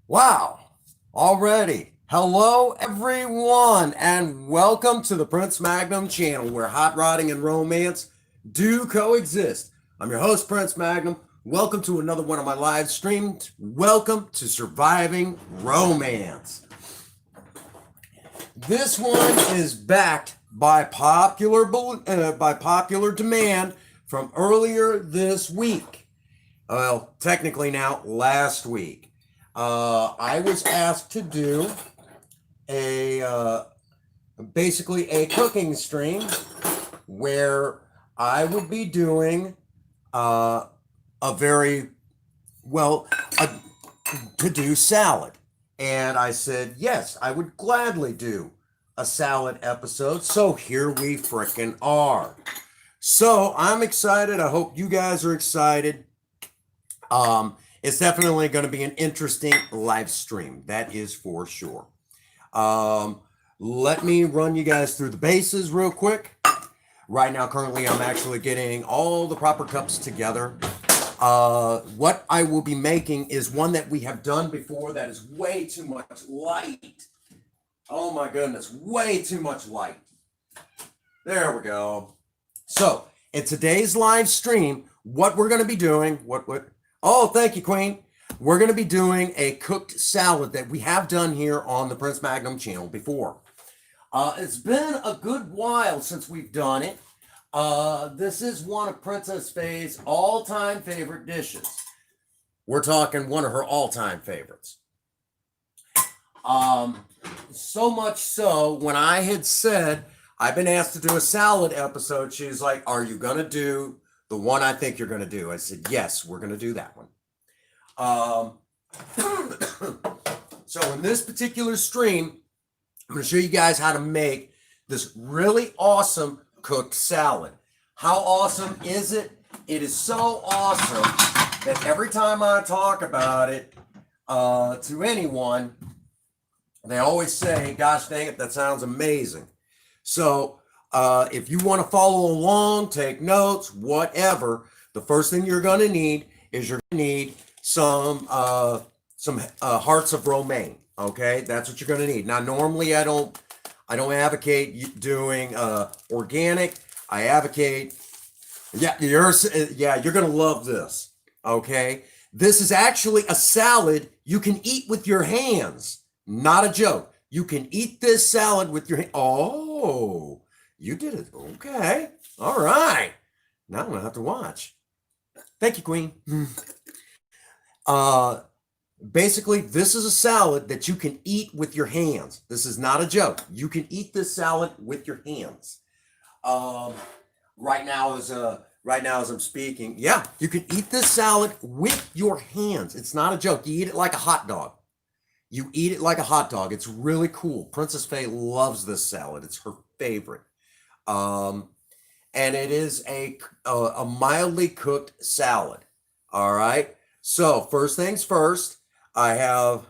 Wow, already. Hello, everyone, and welcome to the Prince Magnum channel where hot rodding and romance do coexist. I'm your host, Prince Magnum. Welcome to another one of my live streams. Welcome to Surviving Romance. This one is backed by popular demand from earlier this week. Well, technically now last week. I was asked to do a basically a cooking stream where I would be doing a very well a to do salad, and I said yes, I would gladly do a salad episode. So here we frickin' are. So I'm excited. I hope you guys are excited. It's definitely going to be an interesting live stream. That is for sure. Let me run you guys through the bases real quick. Right now, currently, I'm actually getting all the proper cups together. What I will be making is one that we have done before that is way too much light. Oh my goodness, way too much light. There we go. So, in today's live stream, what we're going to be doing, oh, thank you, Queen. We're going to be doing a cooked salad that we have done here on the Prince Magnum channel before. It's been a good while since we've done it. This is one of Princess Phaie's all-time favorite dishes. We're talking one of her all-time favorites. So much so, when I had said, I've been asked to do a salad episode, she's like, are you going to do the one I think you're going to do? I said, yes, we're going to do that one. So in this particular stream, I'm going to show you guys how to make this really awesome cooked salad. How awesome is it? It is so awesome that every time I talk about it to anyone, they always say, gosh dang it, that sounds amazing. So if you want to follow along, take notes, whatever, the first thing you're going to need is you're going to need some hearts of romaine. Okay, that's what you're going to need. Now, normally I don't advocate doing organic. I advocate, you're going to love this. Okay, this is actually a salad you can eat with your hands. Not a joke. You can eat this salad with your hand. Oh, you did it. Okay. All right. Now I'm going to have to watch. Thank you, Queen. Basically, this is a salad that you can eat with your hands. This is not a joke. You can eat this salad with your hands. Right now as I'm speaking, yeah, you can eat this salad with your hands. It's not a joke. You eat it like a hot dog. You eat it like a hot dog. It's really cool. Princess Fhaie loves this salad. It's her favorite. And it is a mildly cooked salad. All right. So first things first, I have,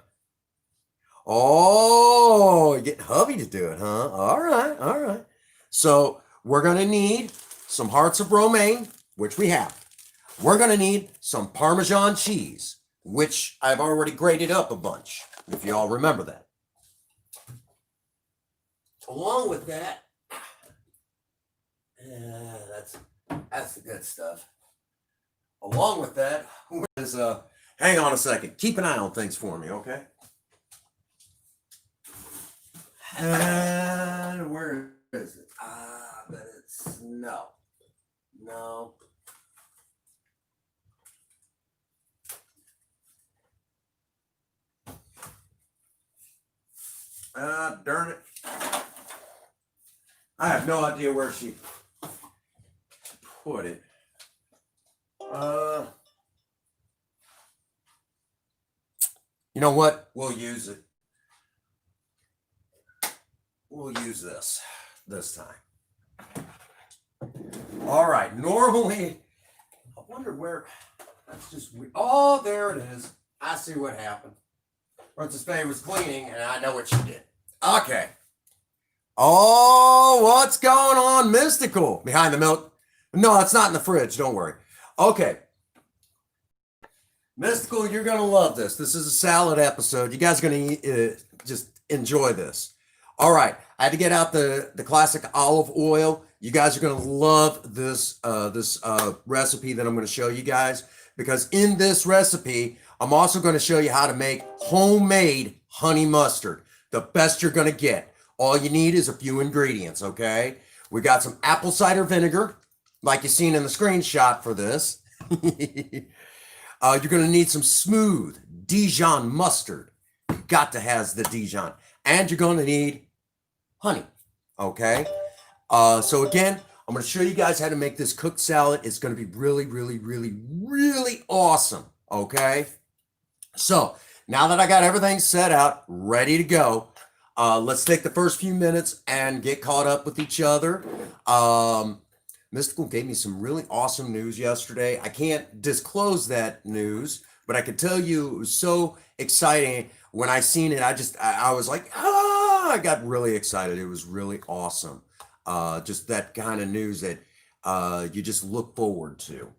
oh, get hubby to do it, huh? All right, all right. So we're going to need some hearts of romaine, which we have. We're going to need some Parmesan cheese, which I've already grated up a bunch, if you all remember that. Along with that, that's the good stuff. Along with that is hang on a second. Keep an eye on things for me, okay? And where is it? But it's no. Darn it. I have no idea where she put it. You know what? We'll use it. We'll use this time. All right. Normally, I wonder where. That's just weird. Oh, there it is. I see what happened. Princess Fhaie was cleaning, and I know what she did. Okay. Oh, what's going on, mystical? Behind the milk? No, it's not in the fridge. Don't worry. Okay. Mystical, you're going to love this. This is a salad episode. You guys are going to just enjoy this. All right. I had to get out the classic olive oil. You guys are going to love this recipe that I'm going to show you guys, because in this recipe, I'm also going to show you how to make homemade honey mustard, the best you're going to get. All you need is a few ingredients, okay? We got some apple cider vinegar, like you've seen in the screenshot for this. You're going to need some smooth Dijon mustard. You got to have the Dijon. And you're going to need honey, okay? So again, I'm going to show you guys how to make this cooked salad. It's going to be really, really, really, really awesome, okay? So now that I got everything set out, ready to go, let's take the first few minutes and get caught up with each other. Mystical gave me some really awesome news yesterday. I can't disclose that news, but I can tell you it was so exciting. When I seen it, I was like, I got really excited. It was really awesome. Just that kind of news that you just look forward to.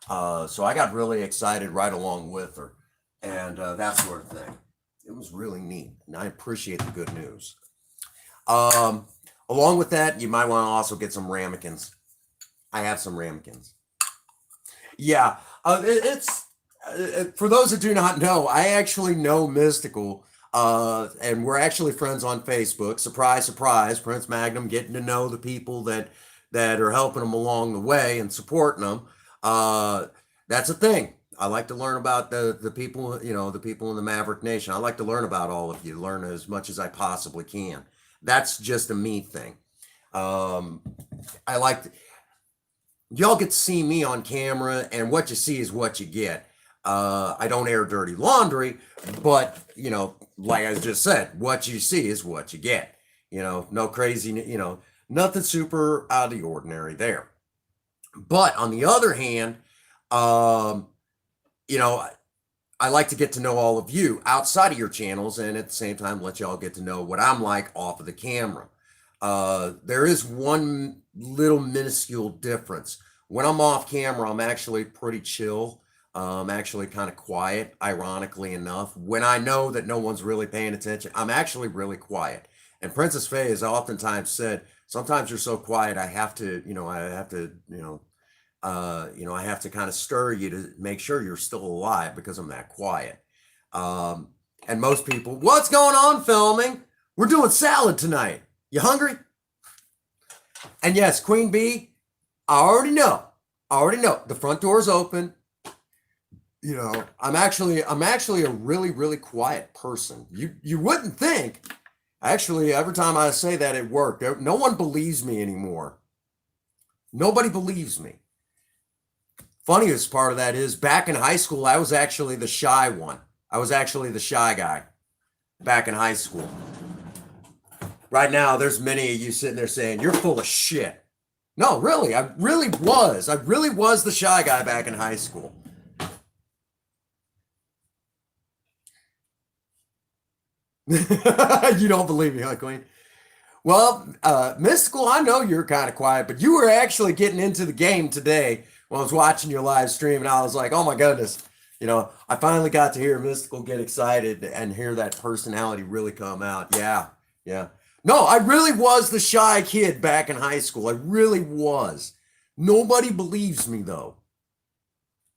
So I got really excited right along with her, and that sort of thing. It was really neat, and I appreciate the good news. Along with that, you might want to also get some ramekins. I have some ramekins. Yeah, it's for those that do not know, I actually know Mystical, and we're actually friends on Facebook. Surprise, surprise, Prince Magnum, getting to know the people that are helping him along the way and supporting them. That's a thing. I like to learn about the people, the people in the Maverick Nation. I like to learn about all of you, learn as much as I possibly can. That's just a me thing. I like to, y'all get to see me on camera, and what you see is what you get. I don't air dirty laundry, but like I just said, what you see is what you get. No crazy, nothing super out of the ordinary there. But on the other hand, I like to get to know all of you outside of your channels, and at the same time, let y'all get to know what I'm like off of the camera. There is one little minuscule difference. When I'm off camera, I'm actually pretty chill. I'm actually kind of quiet, ironically enough. When I know that no one's really paying attention, I'm actually really quiet. And Princess Fhaie has oftentimes said, sometimes you're so quiet, I have to kind of stir you to make sure you're still alive because I'm that quiet. And most people, what's going on, filming? We're doing salad tonight. You hungry? And yes, Queen Bee, I already know. The front door's open. I'm actually a really, really quiet person. You wouldn't think. Actually, every time I say that, it worked. No one believes me anymore. Nobody believes me. Funniest part of that is, back in high school, I was actually the shy one. I was actually the shy guy back in high school. Right now, there's many of you sitting there saying, you're full of shit. No, really, I really was. I really was the shy guy back in high school. You don't believe me, huh, Queen? Well, Mystical, I know you're kind of quiet, but you were actually getting into the game today when I was watching your live stream, and I was like, oh my goodness. I finally got to hear Mystical get excited and hear that personality really come out. Yeah. No, I really was the shy kid back in high school. I really was. Nobody believes me, though.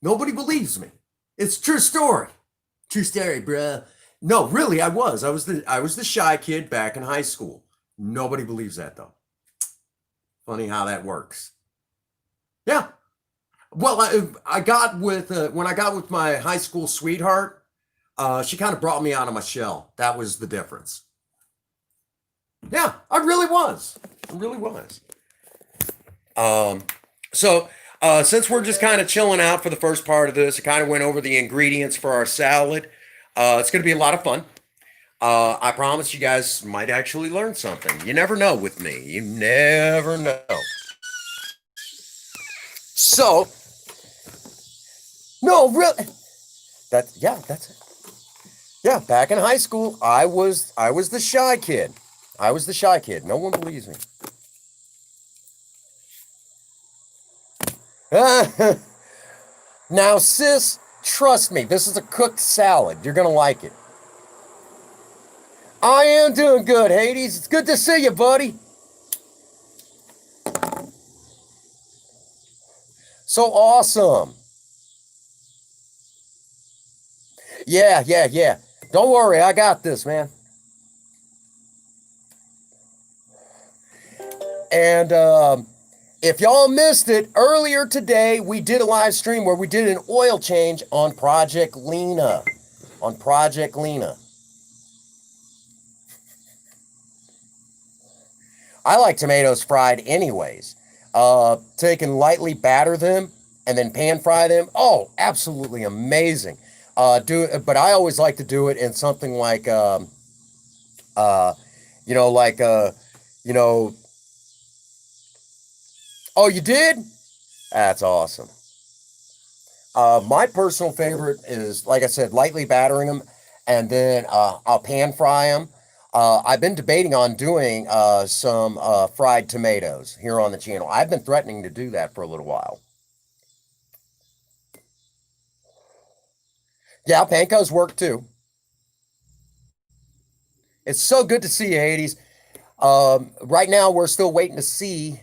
Nobody believes me. It's a true story. True story, bruh. No, really, I was. I was the shy kid back in high school. Nobody believes that, though. Funny how that works. Yeah. Well, I got with when I got with my high school sweetheart, she kind of brought me out of my shell. That was the difference. Yeah, I really was. So since we're just kind of chilling out for the first part of this, I kind of went over the ingredients for our salad. It's going to be a lot of fun. I promise you guys might actually learn something. You never know with me. You never know. So, no, really. That's it. Yeah, back in high school, I was the shy kid. No one believes me. Now, sis, Trust me, this is a cooked salad. You're going to like it. I am doing good, Hades. It's good to see you, buddy. So awesome. Yeah, yeah, yeah. Don't worry, I got this, man. And if y'all missed it, earlier today we did a live stream where we did an oil change on Project Lena. On Project Lena. I like tomatoes fried anyways. Take and lightly batter them and then pan fry them. Oh, absolutely amazing. But I always like to do it in something like, you know, like, you know. Oh, you did? That's awesome. My personal favorite is, like I said, lightly battering them, and then I'll pan fry them. I've been debating on doing some fried tomatoes here on the channel. I've been threatening to do that for a little while. Yeah, pancos work too. It's so good to see you, Hades. Right now, we're still waiting to see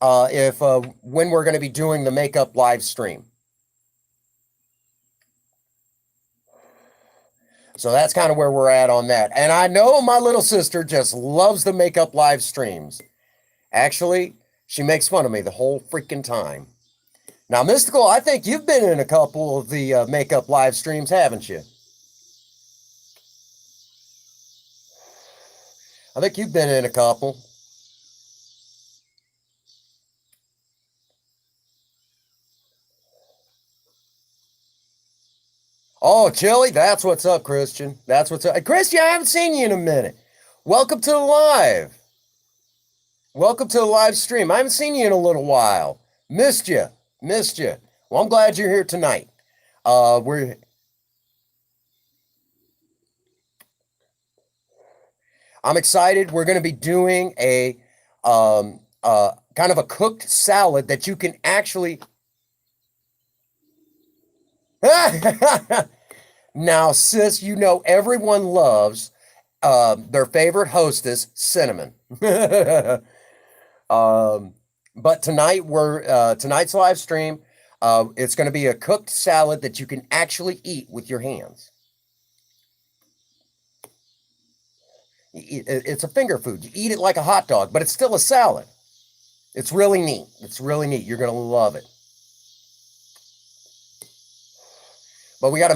if when we're going to be doing the makeup live stream. So that's kind of where we're at on that. And I know my little sister just loves the makeup live streams. Actually, she makes fun of me the whole freaking time. Now, Mystical, I think you've been in a couple of the makeup live streams, haven't you? I think you've been in a couple. Oh, Chili, that's what's up, Christian. That's what's up. Hey, Christian, I haven't seen you in a minute. Welcome to the live. Welcome to the live stream. I haven't seen you in a little while. Missed you. Missed you. Well, I'm glad you're here tonight. I'm excited. We're going to be doing a kind of a cooked salad that you can actually. Now, sis, you know everyone loves their favorite hostess, Cinnamon. But tonight tonight's live stream. It's going to be a cooked salad that you can actually eat with your hands. It's a finger food. You eat it like a hot dog, but it's still a salad. It's really neat. It's really neat. You're going to love it. But we got to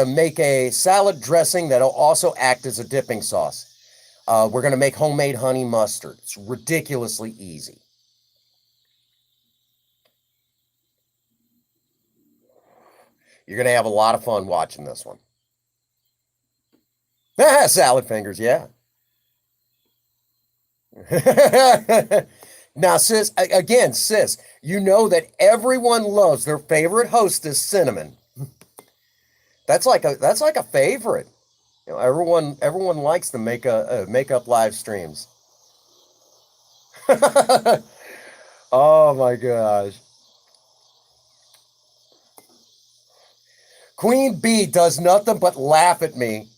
make a salad dressing that'll also act as a dipping sauce. We're going to make homemade honey mustard. It's ridiculously easy. You're going to have a lot of fun watching this one. Salad fingers, yeah. Now, sis, you know that everyone loves their favorite hostess, Cinnamon. That's like a favorite. You know, everyone likes to make makeup live streams. Oh my gosh. Queen Bee does nothing but laugh at me.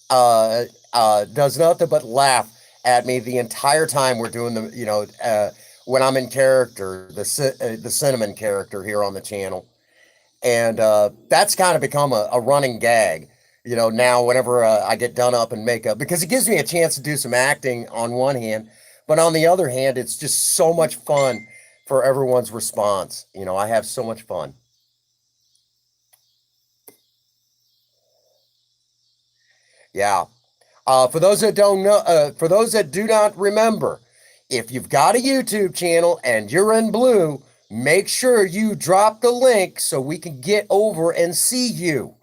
Does nothing but laugh at me the entire time we're doing when I'm in character, the Cinnamon character here on the channel. And that's kind of become a running gag, now whenever I get done up in makeup, because it gives me a chance to do some acting on one hand, but on the other hand, it's just so much fun for everyone's response. I have so much fun. Yeah. For those that don't know, for those that do not remember, if you've got a YouTube channel and you're in blue, make sure you drop the link so we can get over and see you.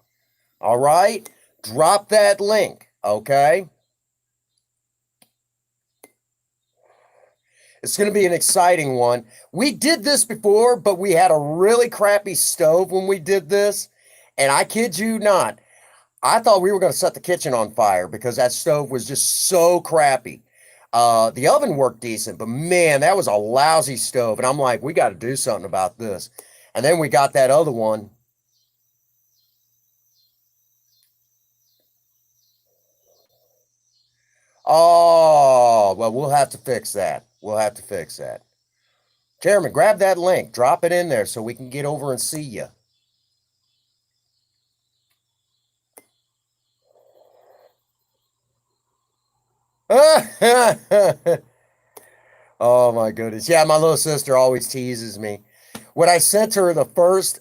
All right? Drop that link, okay? It's going to be an exciting one. We did this before, but we had a really crappy stove when we did this. And I kid you not, I thought we were going to set the kitchen on fire because that stove was just so crappy. The oven worked decent, but man, that was a lousy stove. And I'm like, we got to do something about this. And then we got that other one. Oh, well, we'll have to fix that. We'll have to fix that. Chairman, grab that link. Drop it in there so we can get over and see you. Oh, my goodness. Yeah, my little sister always teases me. When I sent her the first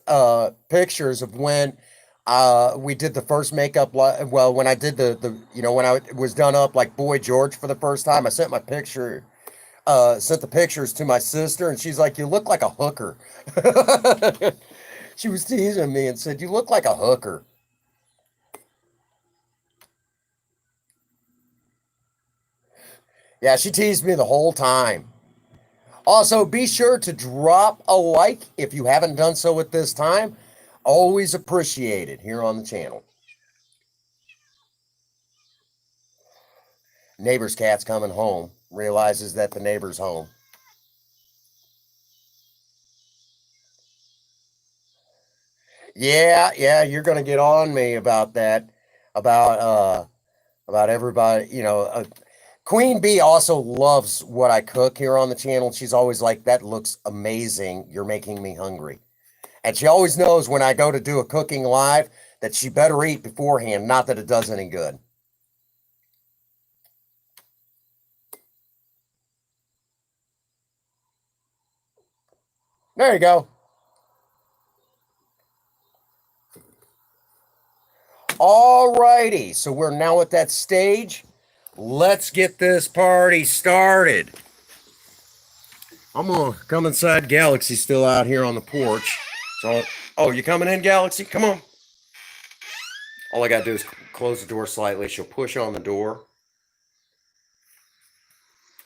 pictures of when we did the first makeup, well, when I did when I was done up like Boy George for the first time, I sent sent the pictures to my sister, and she's like, "You look like a hooker." She was teasing me and said, "You look like a hooker." Yeah, she teased me the whole time. Also, be sure to drop a like if you haven't done so at this time. Always appreciated here on the channel. Neighbor's cat's coming home. Realizes that the neighbor's home. Yeah, you're gonna get on me about that. About about everybody, Queen Bee also loves what I cook here on the channel. She's always like, "That looks amazing. You're making me hungry." And she always knows when I go to do a cooking live that she better eat beforehand, not that it does any good. There you go. All righty. So we're now at that stage. Let's get this party started. I'm going to come inside. Galaxy's still out here on the porch. So, oh, you coming in, Galaxy? Come on. All I got to do is close the door slightly. She'll push on the door.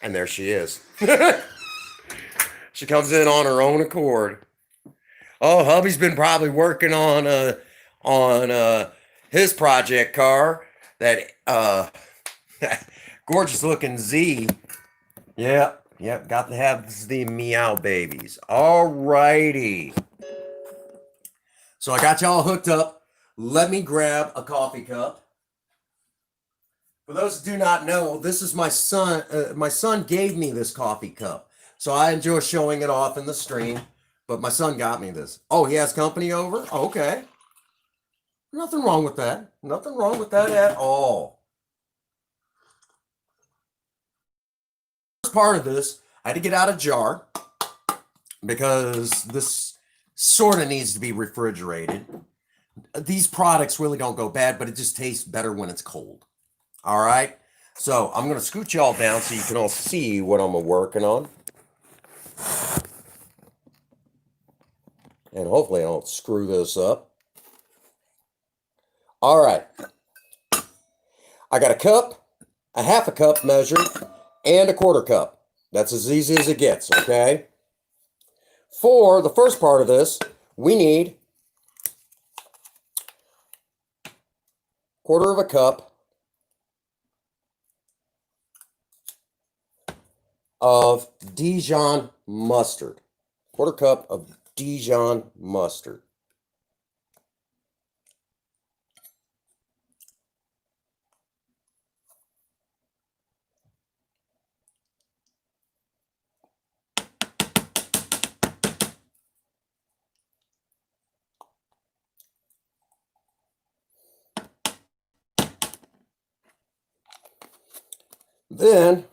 And there she is. She comes in on her own accord. Oh, hubby's been probably working on his project car, that gorgeous looking Z. Yep, got to have the meow babies. All righty. So I got y'all hooked up. Let me grab a coffee cup. For those who do not know, this is my son. My son gave me this coffee cup, so I enjoy showing it off in the stream. But my son got me this. Oh, he has company over? Okay. Nothing wrong with that. Nothing wrong with that at all. First part of this, I had to get out a jar because this sort of needs to be refrigerated. These products really don't go bad, but it just tastes better when it's cold. All right. So I'm going to scoot y'all down so you can all see what I'm working on. And hopefully I don't screw this up. All right. I got a cup, a half a cup measured, and a quarter cup. That's as easy as it gets, okay? For the first part of this, we need quarter of a cup of Dijon mustard. Quarter cup of Dijon mustard. Then,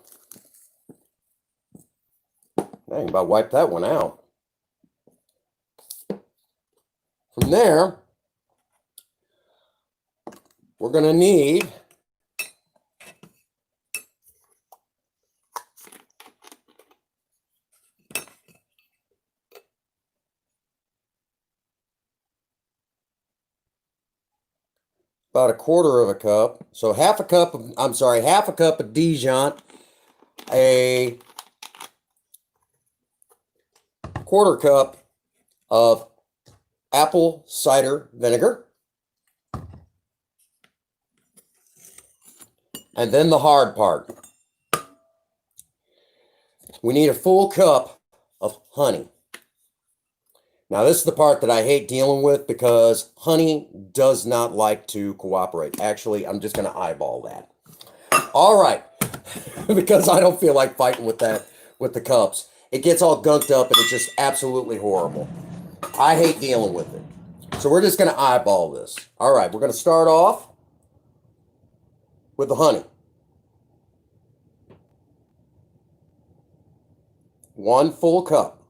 I can about wipe that one out. From there, we're going to need about a quarter of a cup. So half a cup of Dijon, a quarter cup of apple cider vinegar, and then the hard part. We need a full cup of honey. Now, this is the part that I hate dealing with because honey does not like to cooperate. Actually, I'm just going to eyeball that. All right, because I don't feel like fighting with that, with the cups. It gets all gunked up and it's just absolutely horrible. I hate dealing with it. So we're just going to eyeball this. All right, we're going to start off with the honey. 1 full cup.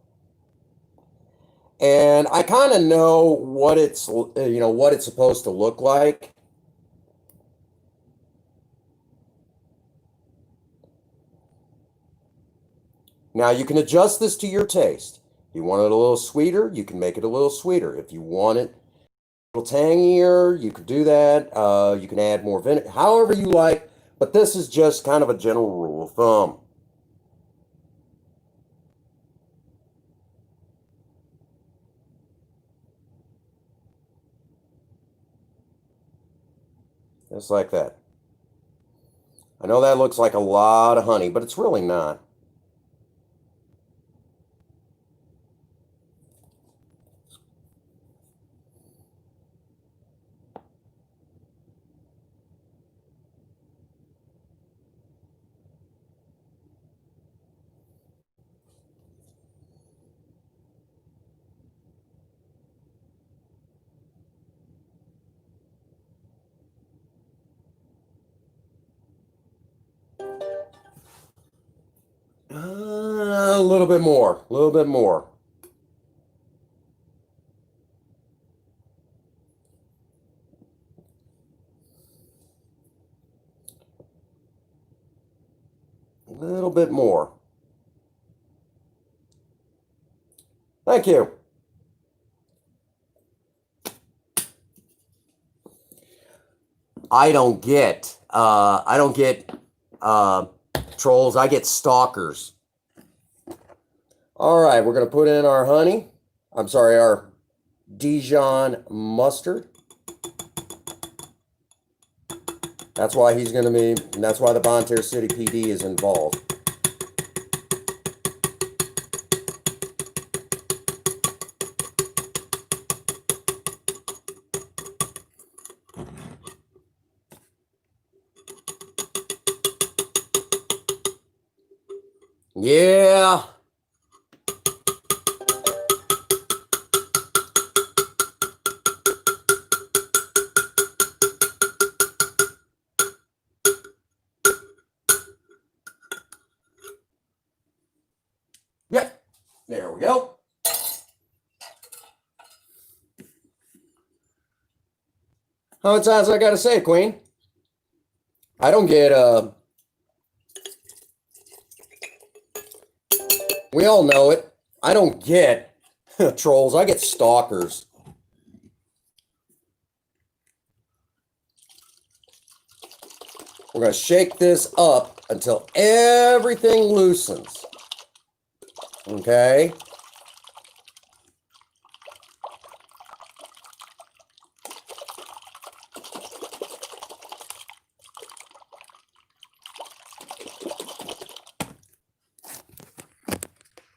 And I kind of know what it's, what it's supposed to look like. Now you can adjust this to your taste. If you want it a little sweeter, you can make it a little sweeter. If you want it a little tangier, you can do that. You can add more vinegar, however you like. But this is just kind of a general rule of thumb. Just like that. I know that looks like a lot of honey, but it's really not. A little bit more, a little bit more. A little bit more. Thank you. I don't get trolls. I get stalkers. All right, we're going to put in our honey. I'm sorry, our Dijon mustard. That's why he's going to be, and that's why the Bonne Terre City PD is involved. Yeah. Yep. There we go. How many times I got to say, Queen? I don't get we all know it. I don't get trolls. I get stalkers. We're going to shake this up until everything loosens. Okay?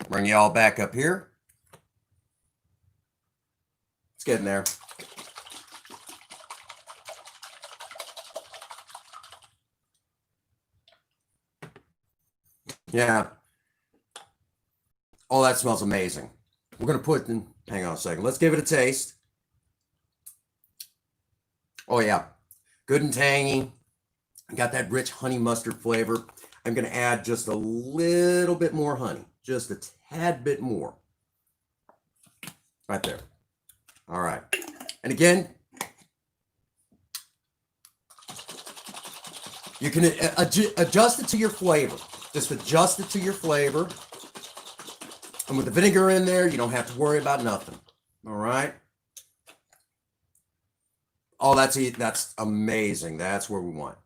Bring you all back up here. It's getting there. Yeah. Oh, that smells amazing. We're going to put in, hang on a second. Let's give it a taste. Oh, yeah. Good and tangy. Got that rich honey mustard flavor. I'm going to add just a little bit more honey. Just a tad bit more. Right there. All right. And again, you can adjust it to your flavor. Just adjust it to your flavor. And with the vinegar in there, you don't have to worry about nothing. All right. Oh, that's it. That's amazing. That's where we want.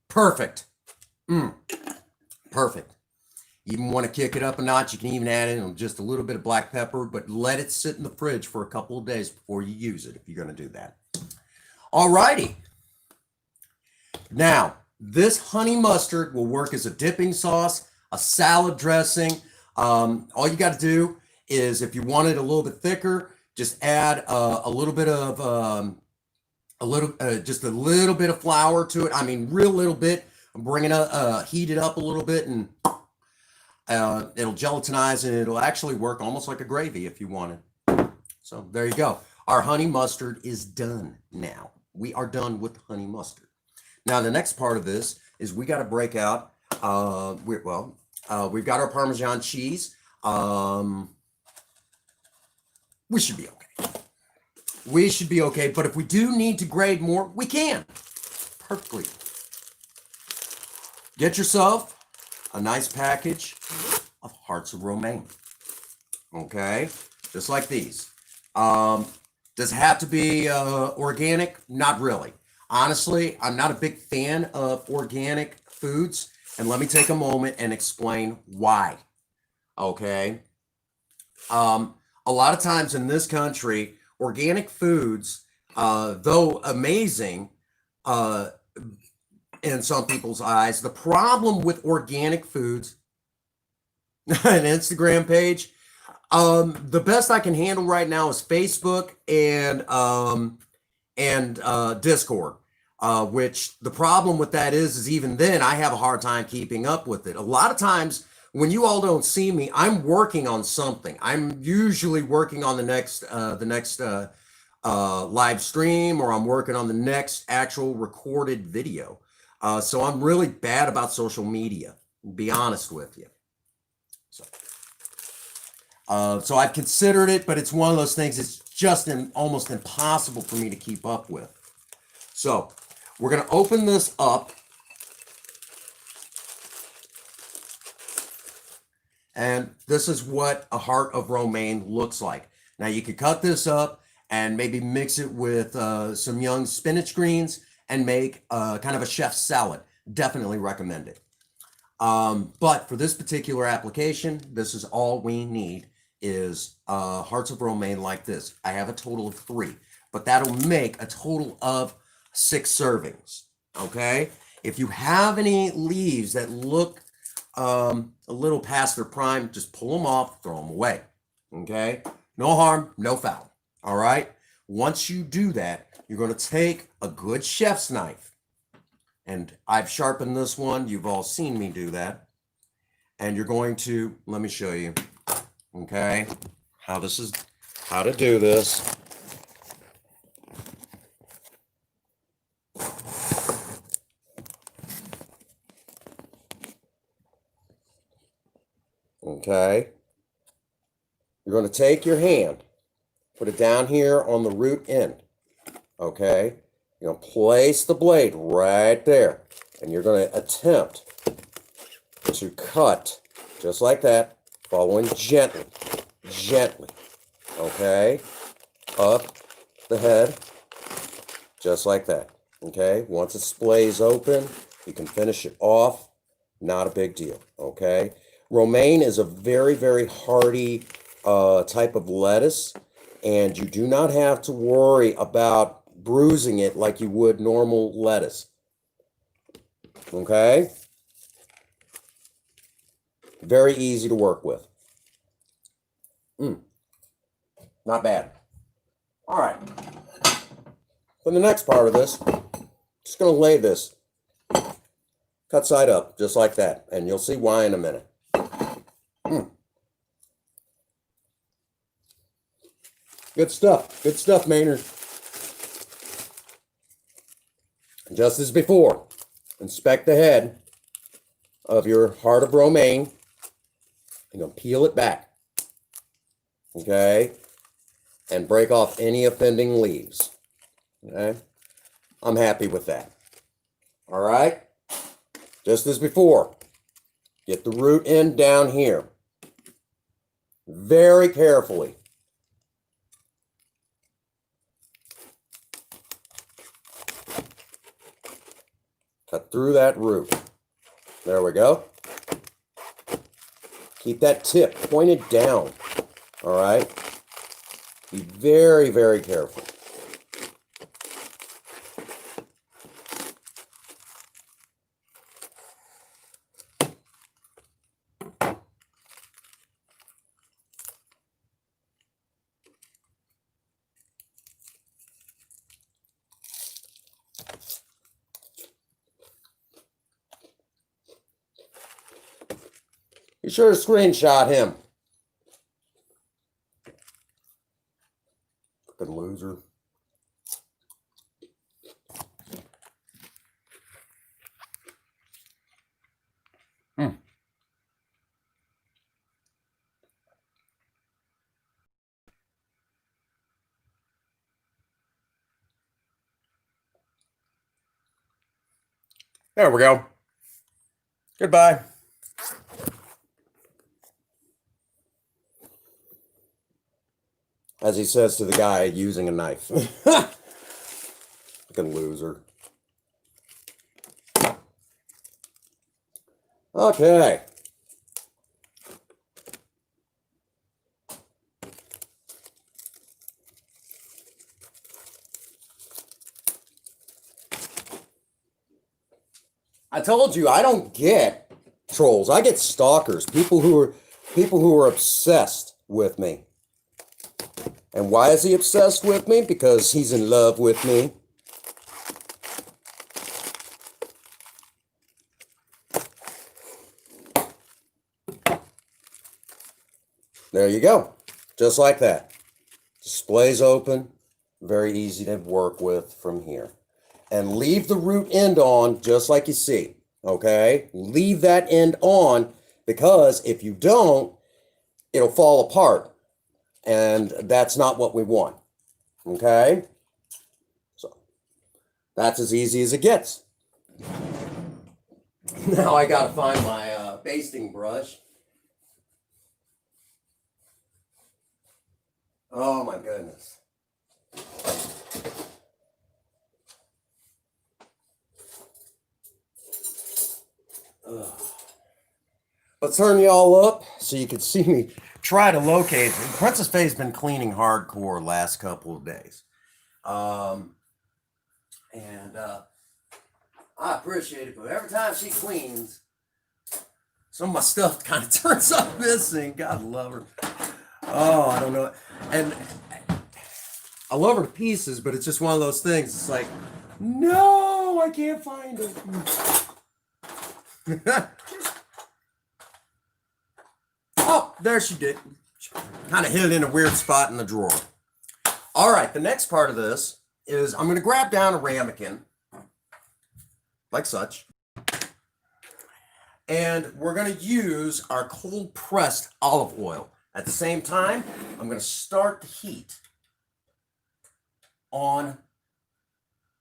Perfect. Perfect. You even want to kick it up a notch, you can even add in just a little bit of black pepper, but let it sit in the fridge for a couple of days before you use it, if you're going to do that. All righty. Now, this honey mustard will work as a dipping sauce, a salad dressing. All you got to do is if you want it a little bit thicker, just add a little bit of just a little bit of flour to it. I mean, real little bit. Bring it up, heat it up a little bit, and it'll gelatinize, and it'll actually work almost like a gravy if you want it. So there you go. Our honey mustard is done now. We are done with honey mustard. Now the next part of this is we got to break out. We've got our Parmesan cheese. We should be okay. We should be okay. But if we do need to grade more, we can. Perfectly. Get yourself a nice package of hearts of romaine. Okay, just like these. Does it have to be organic? Not really. Honestly, I'm not a big fan of organic foods, and let me take a moment and explain why. Okay. A lot of times in this country, organic foods, though amazing, in some people's eyes, the problem with organic foods, an Instagram page, the best I can handle right now is Facebook and Discord. Which the problem with that is even then I have a hard time keeping up with it. A lot of times when you all don't see me, I'm working on something. I'm usually working on the next live stream, or I'm working on the next actual recorded video. So I'm really bad about social media, to be honest with you. So I've considered it, but it's one of those things it's just almost impossible for me to keep up with. So we're going to open this up. And this is what a heart of romaine looks like. Now you can cut this up and maybe mix it with some young spinach greens and make kind of a chef's salad. Definitely recommend it. But for this particular application, this is all we need is hearts of romaine like this. I have a total of 3, but that'll make a total of 6 servings. Okay. If you have any leaves that look a little past their prime, just pull them off, throw them away. Okay. No harm, no foul. All right. Once you do that, you're going to take a good chef's knife, and I've sharpened this one. You've all seen me do that. And you're going to, let me show you, okay, how to do this. Okay. You're going to take your hand, put it down here on the root end. Okay. You're going to place the blade right there, and you're going to attempt to cut just like that, following gently, okay, up the head, just like that, okay. Once it splays open, you can finish it off, not a big deal, okay. Romaine is a very, very hardy type of lettuce, and you do not have to worry about bruising it like you would normal lettuce, okay. Very easy to work with. Not bad. All right. For the next part of this, just going to lay this cut side up, just like that. And you'll see why in a minute. Good stuff. Good stuff, Maynard. Just as before, inspect the head of your heart of romaine. You're going to peel it back, okay, and break off any offending leaves, okay. I'm happy with that. All right, just as before, get the root end down here very carefully. Cut through that root. There we go. Keep that tip pointed down, all right? Be very, very careful. Be sure to screenshot him. Fucking loser. There we go. Goodbye. As he says to the guy using a knife. Fucking loser. Okay. I told you I don't get trolls. I get stalkers. People who are obsessed with me. And why is he obsessed with me? Because he's in love with me. There you go. Just like that. Display's open. Very easy to work with from here. And leave the root end on just like you see. Okay? Leave that end on because if you don't, it'll fall apart. And that's not what we want. Okay? So that's as easy as it gets. Now I got to find my basting brush. Oh my goodness. Let's turn you all up so you can see me try to locate. Princess Fhaie's been cleaning hardcore last couple of days. I appreciate it, but every time she cleans, some of my stuff kind of turns up missing. God love her. Oh, I don't know. And I love her to pieces, but it's just one of those things. It's like, no, I can't find it. Oh, there she did. She kind of hid it in a weird spot in the drawer. All right, the next part of this is I'm going to grab down a ramekin, like such. And we're going to use our cold pressed olive oil. At the same time, I'm going to start the heat on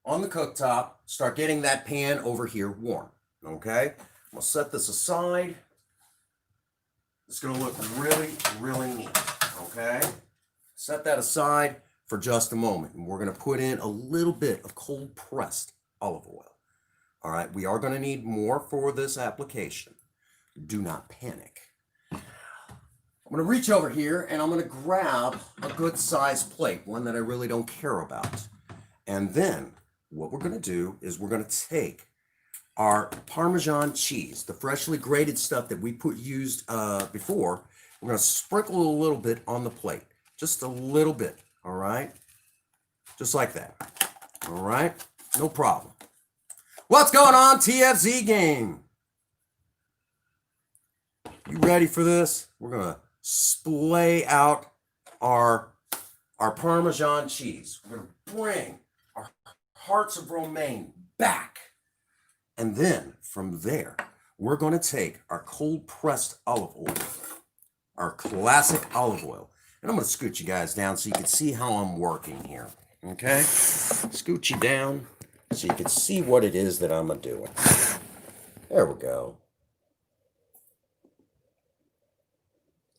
the cooktop. Start getting that pan over here warm. Okay? We'll set this aside. It's going to look really, really neat. Okay? Set that aside for just a moment. And we're going to put in a little bit of cold pressed olive oil. All right? We are going to need more for this application. Do not panic. I'm going to reach over here and I'm going to grab a good sized plate, one that I really don't care about. And then what we're going to do is we're going to take our Parmesan cheese, the freshly grated stuff that we used before. We're going to sprinkle a little bit on the plate, just a little bit. All right, just like that. All right, no problem. What's going on, TFZ game? You ready for this? We're going to splay out our Parmesan cheese. We're going to bring our hearts of romaine back. And then from there, we're going to take our cold pressed olive oil, our classic olive oil. And I'm going to scoot you guys down so you can see how I'm working here. Okay? Scoot you down so you can see what it is that I'm doing. There we go.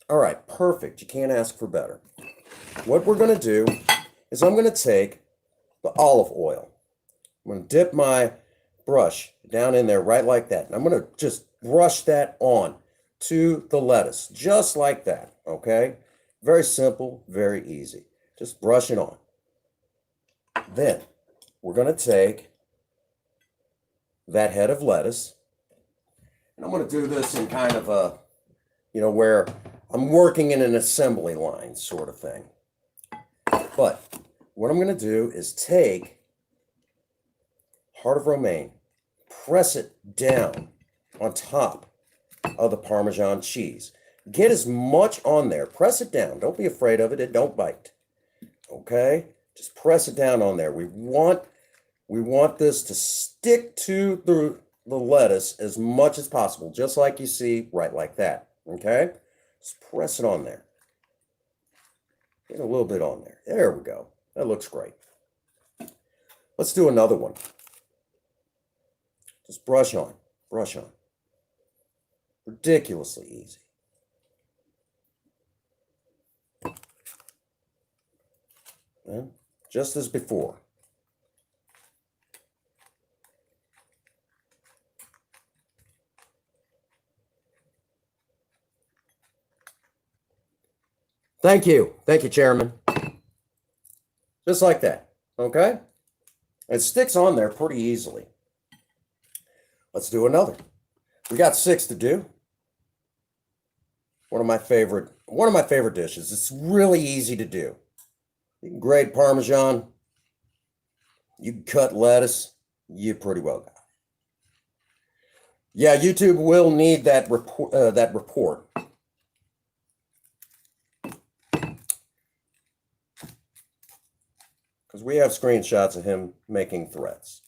All right, perfect. You can't ask for better. What we're going to do is I'm going to take the olive oil. I'm going to dip my brush down in there right like that. And I'm going to just brush that on to the lettuce, just like that, okay? Very simple, very easy. Just brush it on. Then we're going to take that head of lettuce, and I'm going to do this in kind of a, where I'm working in an assembly line sort of thing. But what I'm going to do is take heart of romaine, press it down on top of the Parmesan cheese. Get as much on there. Press it down. Don't be afraid of it. It don't bite. Okay? Just press it down on there. We want this to stick to the lettuce as much as possible, just like you see, right like that. Okay? Just press it on there. Get a little bit on there. There we go. That looks great. Let's do another one. Just brush on. Brush on. Ridiculously easy. And just as before. Thank you. Thank you, Chairman. Just like that. Okay? It sticks on there pretty easily. Let's do another. We got 6 to do. One of my favorite dishes. It's really easy to do. You can grate Parmesan. You can cut lettuce. You pretty well got it. Yeah, YouTube will need that report. Because we have screenshots of him making threats.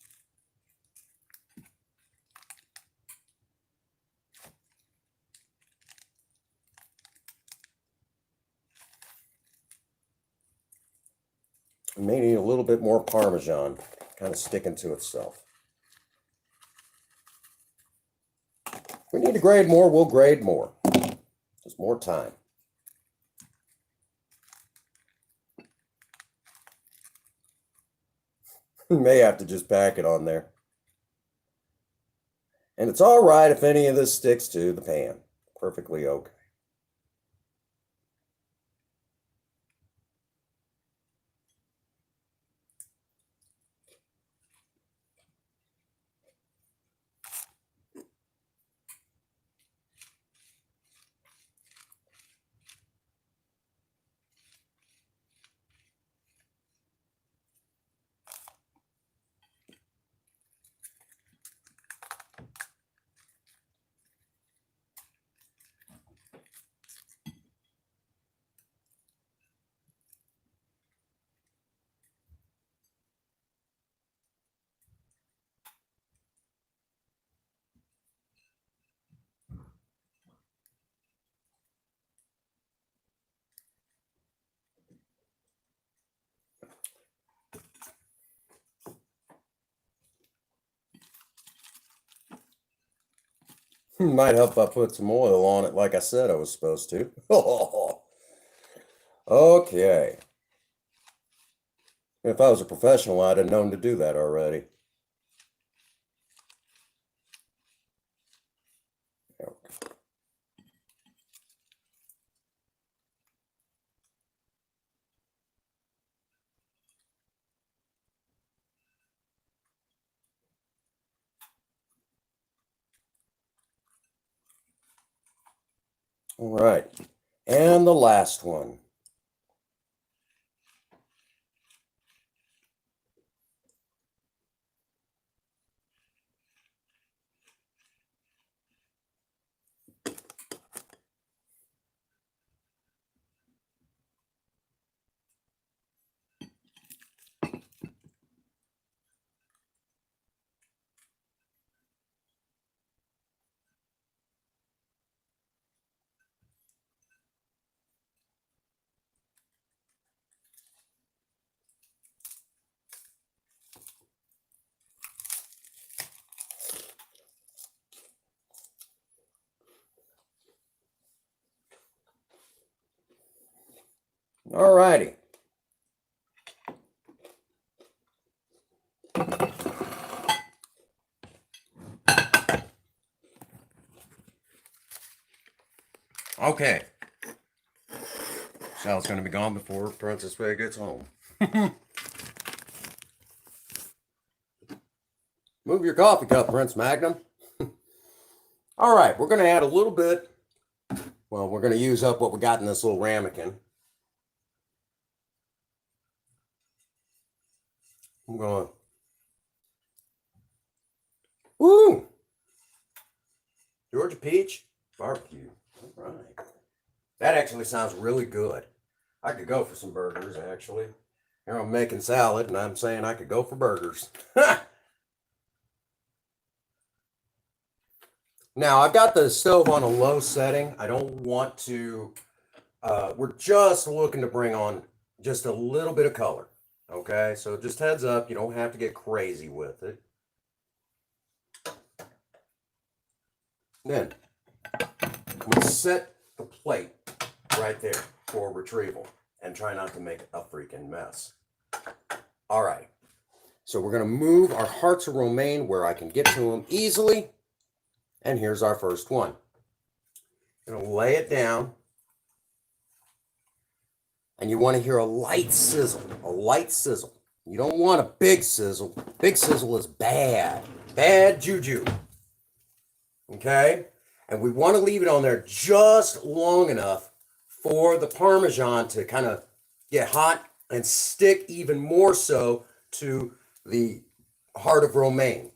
We may need a little bit more Parmesan, kind of sticking to itself. If we need to grade more, we'll grade more. Just more time. We may have to just pack it on there. And it's all right if any of this sticks to the pan. Perfectly okay. Might help if I put some oil on it like I said I was supposed to. Okay. If I was a professional, I'd have known to do that already. All right. And the last one. All righty. Okay. Sal's going to be gone before Princess Fhaie gets home. Move your coffee cup, Prince Magnum. All right, we're going to add a little bit. Well, we're going to use up what we got in this little ramekin. I'm going. Woo! Georgia peach. Barbecue. All right. That actually sounds really good. I could go for some burgers, actually. Here I'm making salad, and I'm saying I could go for burgers. Now, I've got the stove on a low setting. I don't want to, we're just looking to bring on just a little bit of color. Okay, so just heads up, you don't have to get crazy with it. Then, I'm going to set the plate right there for retrieval and try not to make a freaking mess. All right, so we're going to move our hearts of romaine where I can get to them easily. And here's our first one. I'm going to lay it down. And you want to hear a light sizzle, a light sizzle. You don't want a big sizzle. Big sizzle is bad, bad juju. Okay? And we want to leave it on there just long enough for the Parmesan to kind of get hot and stick even more so to the heart of romaine.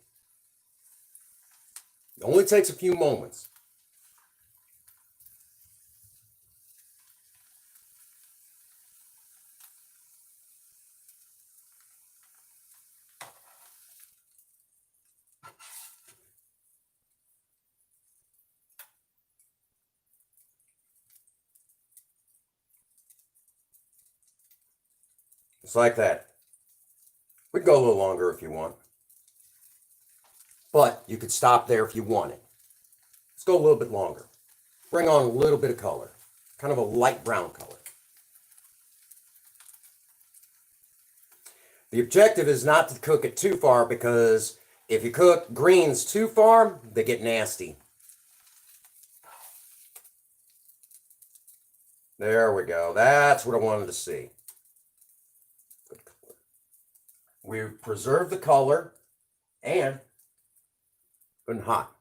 It only takes a few moments. Just like that. We can go a little longer if you want. But you could stop there if you want it. Let's go a little bit longer. Bring on a little bit of color. Kind of a light brown color. The objective is not to cook it too far because if you cook greens too far, they get nasty. There we go. That's what I wanted to see. We preserve the color and good and hot.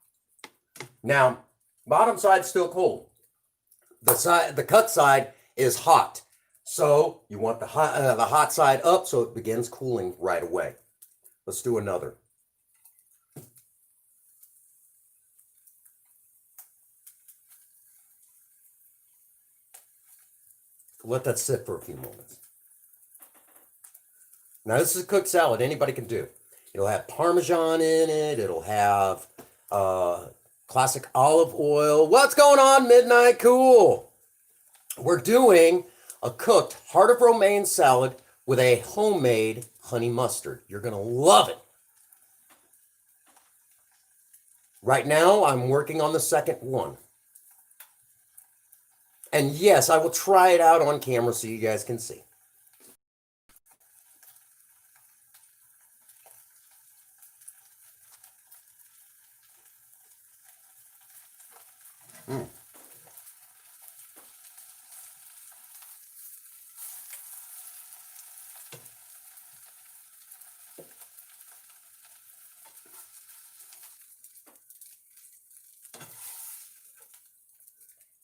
Now, bottom side's still cold. The cut side is hot. So you want the hot side up so it begins cooling right away. Let's do another. Let that sit for a few moments. Now this is a cooked salad anybody can do. It'll have Parmesan in it. It'll have classic olive oil. What's going on, Midnight Cool? We're doing a cooked heart of romaine salad with a homemade honey mustard. You're going to love it. Right now, I'm working on the second one. And yes, I will try it out on camera so you guys can see.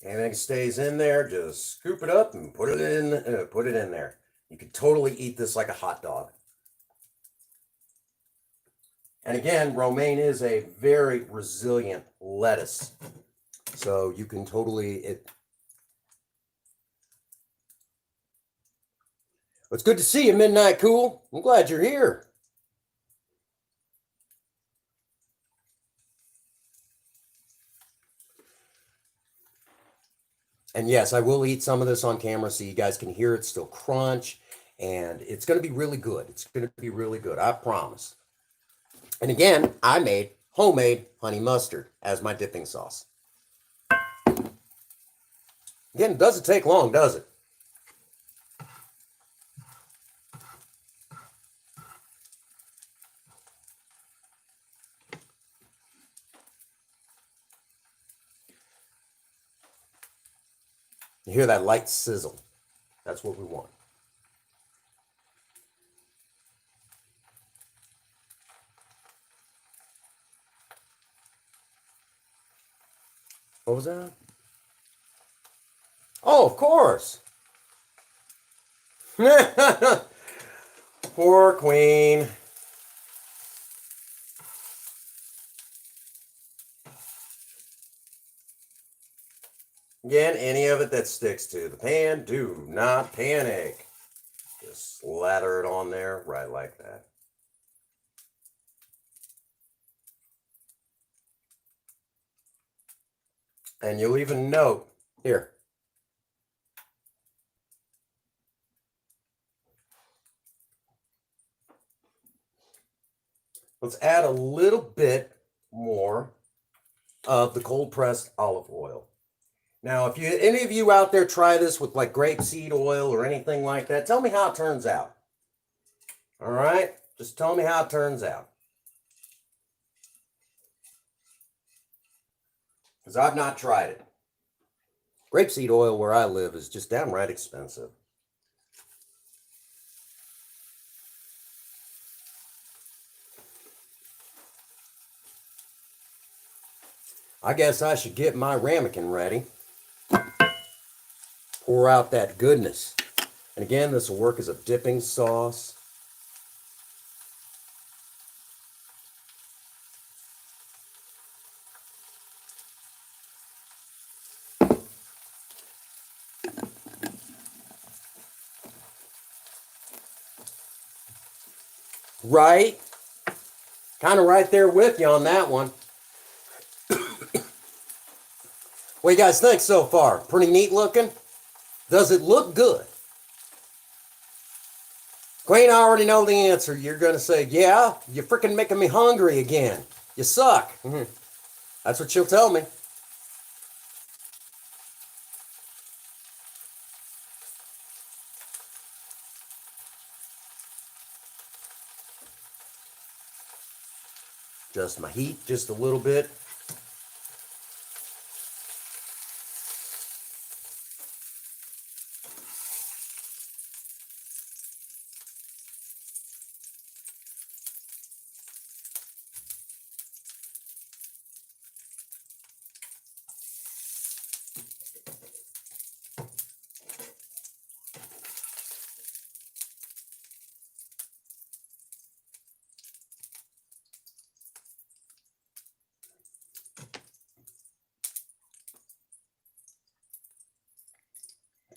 Anything stays in there, just scoop it up and put it in there. You could totally eat this like a hot dog. And again, romaine is a very resilient lettuce. So you can totally It's good to see you, Midnight Cool. I'm glad you're here. And yes, I will eat some of this on camera so you guys can hear it still crunch. And it's going to be really good. It's going to be really good. I promise. And again, I made homemade honey mustard as my dipping sauce. Again, it doesn't take long, does it? You hear that light sizzle. That's what we want. What was that? Oh, of course. Poor queen. Again, any of it that sticks to the pan, do not panic. Just slather it on there right like that. And you'll even note here. Let's add a little bit more of the cold pressed olive oil. Now, if any of you out there try this with like grapeseed oil or anything like that, tell me how it turns out. All right? Just tell me how it turns out. Because I've not tried it. Grapeseed oil where I live is just downright expensive. I guess I should get my ramekin ready. Pour out that goodness. And again, this will work as a dipping sauce. Right? Kind of right there with you on that one. What do you guys think so far? Pretty neat looking? Does it look good? Queen, I already know the answer. You're going to say, yeah, you're freaking making me hungry again. You suck. That's what she'll tell me. Adjust my heat just a little bit.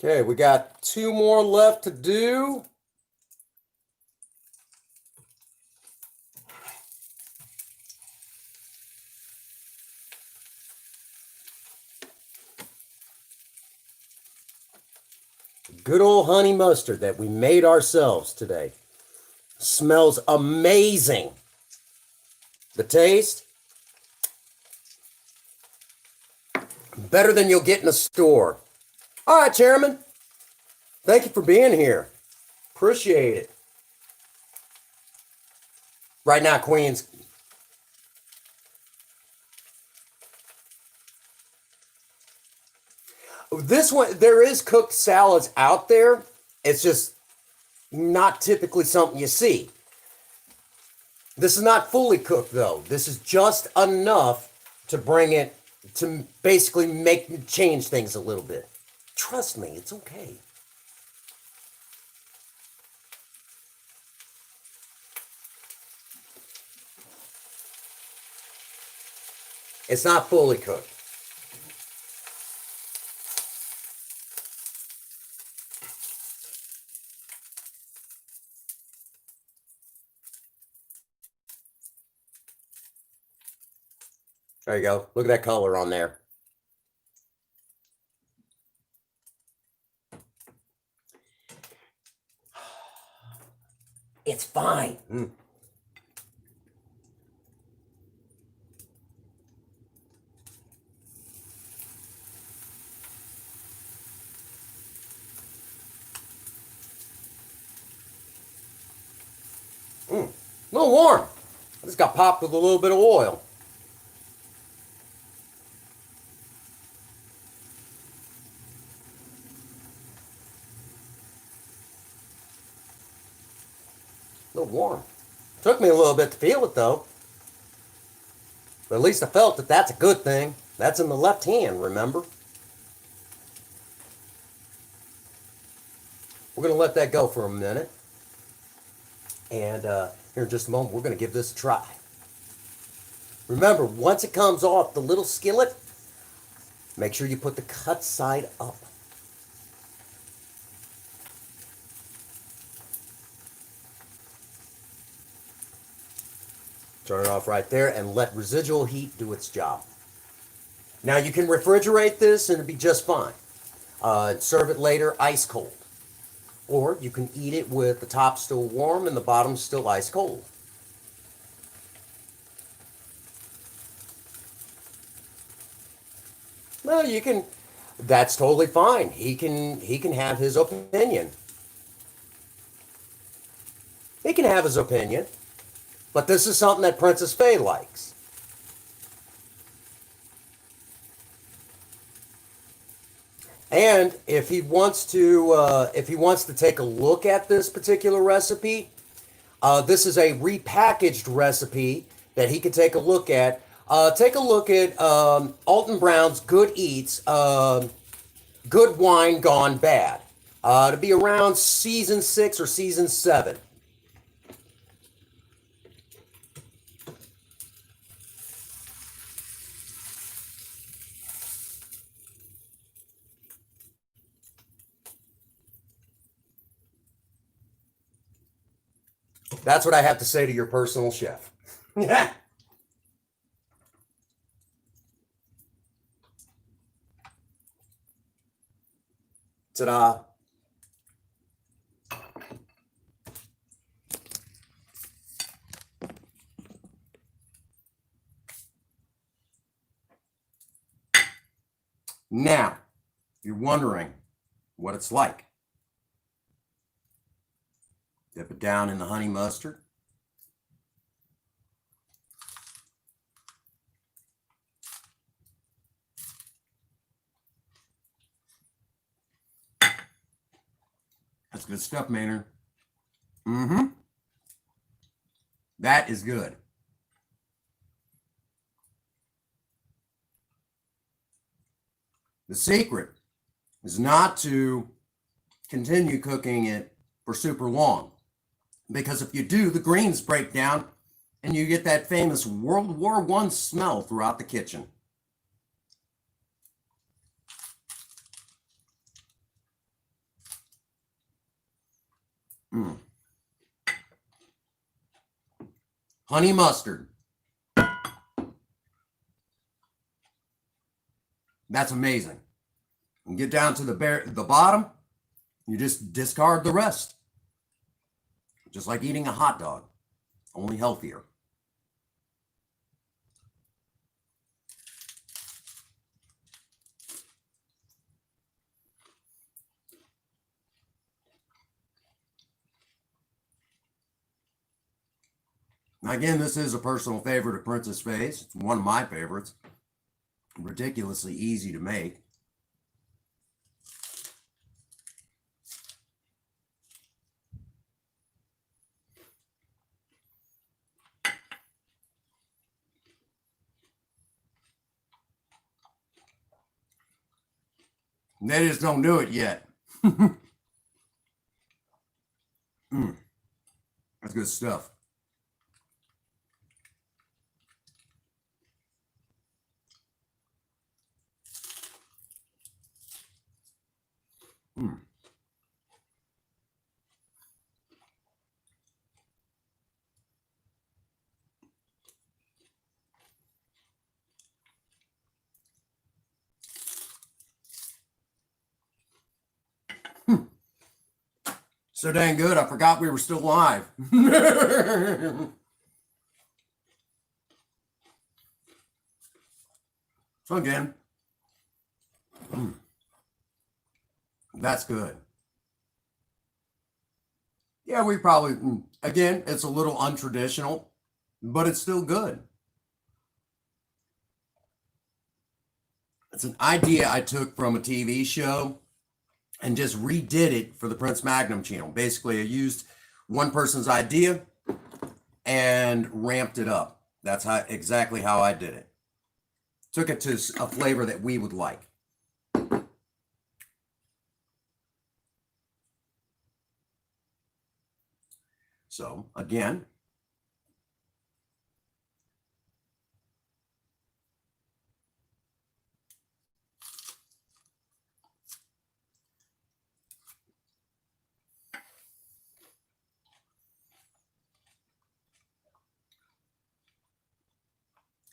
Okay, we got 2 more left to do. Good old honey mustard that we made ourselves today. Smells amazing. The taste? Better than you'll get in a store. All right, Chairman. Thank you for being here. Appreciate it. Right now, Queens. This one, there is cooked salads out there. It's just not typically something you see. This is not fully cooked, though. This is just enough to bring it, to basically change things a little bit. Trust me, it's okay. It's not fully cooked. There you go. Look at that color on there. It's fine. A little warm. I just got popped with a little bit of oil. A little warm. Took me a little bit to feel it, though. But at least I felt that that's a good thing. That's in the left hand, remember? We're going to let that go for a minute. And here in just a moment, we're going to give this a try. Remember, once it comes off the little skillet, Make sure you put the cut side up. Turn it off right there and let residual heat do its job. Now you can refrigerate this and it'll be just fine. Serve it later ice cold. Or you can eat it with the top still warm and the bottom still ice cold. Well, you can, that's totally fine. He can have his opinion. He can have his opinion. But this is something that Princess Fhaie likes. And if he wants to take a look at this particular recipe, this is a repackaged recipe that he could take a look at. Take a look at Alton Brown's Good Eats, Good Wine Gone Bad. To be around season 6 or season 7. That's what I have to say to your personal chef. Ta-da. Now, you're wondering what it's like. Dip it down in the honey mustard. That's good stuff, Maynard. Mm-hmm. That is good. The secret is not to continue cooking it for super long. Because if you do, the greens break down and you get that famous World War I smell throughout the kitchen. Honey mustard. That's amazing. And get down to the bottom, you just discard the rest. Just like eating a hot dog, only healthier. Again, this is a personal favorite of Princess Fhaie's. It's one of my favorites. Ridiculously easy to make. They just don't do it yet. That's good stuff. So dang good, I forgot we were still live. So again, that's good. Yeah, we probably, again, it's a little untraditional, but it's still good. It's an idea I took from a TV show and just redid it for the Prince Magnum channel. Basically, I used one person's idea and ramped it up. That's exactly how I did it. Took it to a flavor that we would like. So, again,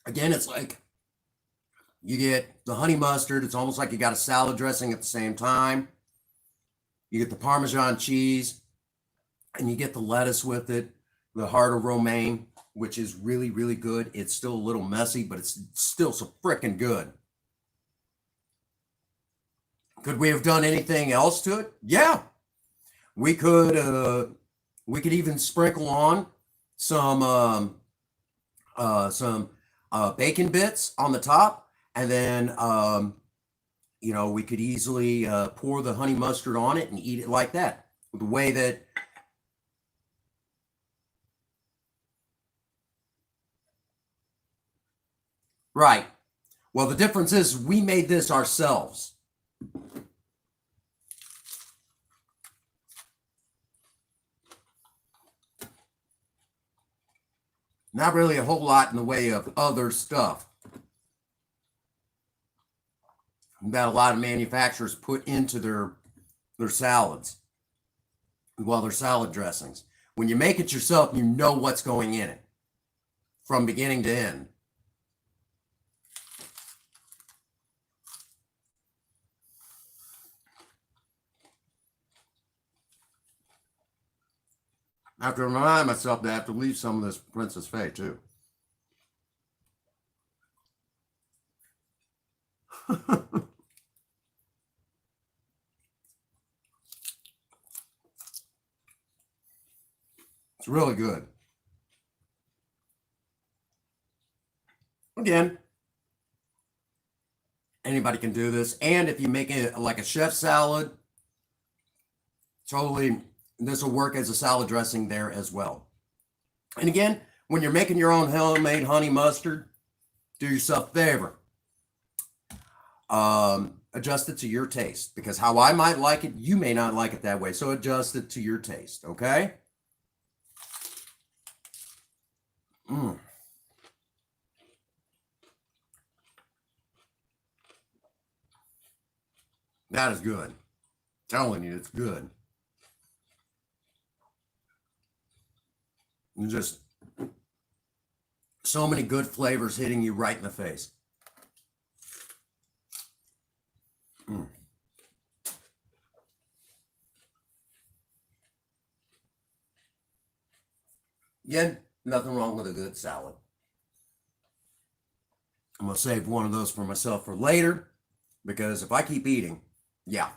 Again, it's like you get the honey mustard. It's almost like you got a salad dressing at the same time. You get the Parmesan cheese, and you get the lettuce with it, the heart of romaine, which is really, really good. It's still a little messy, but it's still so freaking good. Could we have done anything else to it? Yeah. We could even sprinkle on some bacon bits on the top, and then we could easily pour the honey mustard on it and eat it like that. The way that right. Well, the difference is we made this ourselves. Not really a whole lot in the way of other stuff that a lot of manufacturers put into their salads, well, their salad dressings. When you make it yourself, you know what's going in it from beginning to end. I have to remind myself that I have to leave some of this Princess Fhaie too. It's really good. Again, anybody can do this. And if you make it like a chef salad, totally, this will work as a salad dressing there as well. And again, when you're making your own homemade honey mustard, do yourself a favor. Adjust it to your taste, because how I might like it, you may not like it that way. So adjust it to your taste, okay? That is good. I'm telling you, it's good. And just so many good flavors hitting you right in the face. Again, nothing wrong with a good salad. I'm going to save one of those for myself for later, because if I keep eating, yeah.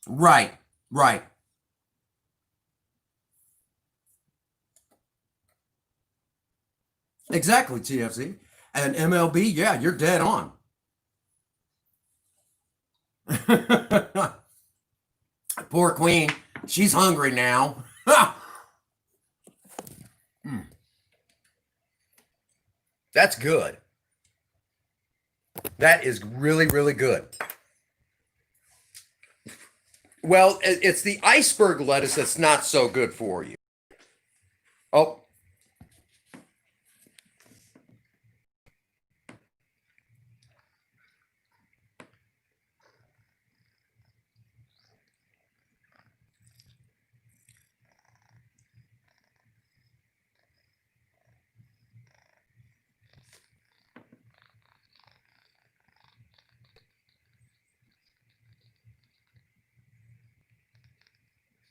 Right, right. Exactly, TFC. And MLB, yeah, you're dead on. Poor Queen. She's hungry now. That's good. That is really, really good. Well, it's the iceberg lettuce that's not so good for you. Oh.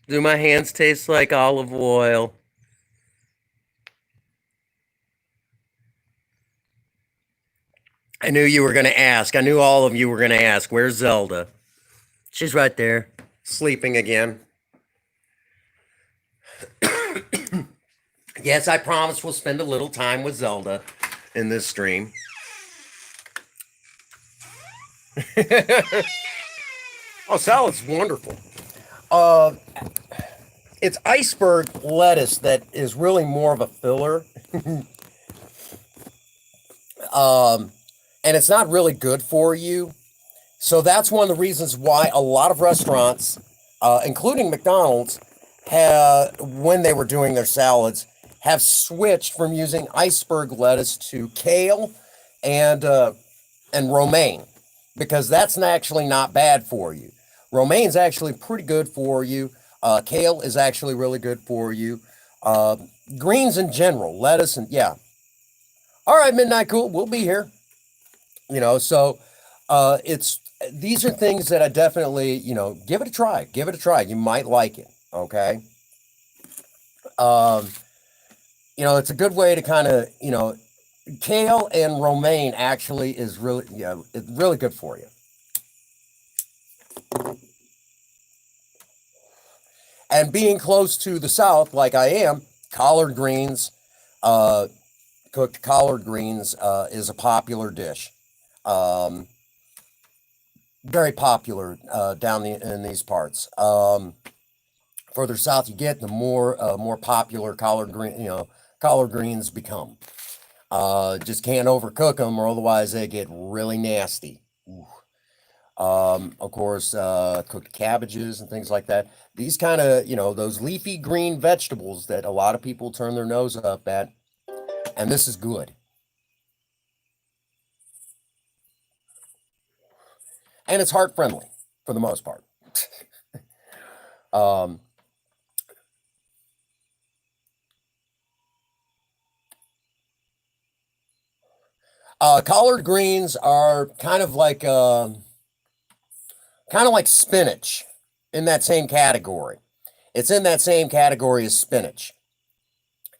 Do my hands taste like olive oil? I knew you were going to ask. I knew all of you were going to ask. Where's Zelda? She's right there, sleeping again. Yes, I promise we'll spend a little time with Zelda in this stream. Oh, salad's wonderful. It's iceberg lettuce that is really more of a filler. And it's not really good for you. So that's one of the reasons why a lot of restaurants, including McDonald's, when they were doing their salads, have switched from using iceberg lettuce to kale and romaine, because that's actually not bad for you. Romaine's actually pretty good for you. Kale is actually really good for you. Uh, Greens in general, lettuce and yeah. All right, Midnight Cool, we'll be here. So it's these are things that I definitely give it a try. Give it a try. You might like it. Okay. Um, it's a good way to kind of kale and romaine actually is really it's really good for you. And being close to the south, like I am, collard greens, uh, cooked collard greens is a popular dish. Um, Very popular in these parts. Further south you get, the more popular collard greens become. Just can't overcook them, or otherwise they get really nasty. Ooh. Of course, cooked cabbages and things like that. These kind of, those leafy green vegetables that a lot of people turn their nose up at, and this is good. And it's heart friendly for the most part. um, Collard greens are kind of like spinach in that same category. It's in that same category as spinach,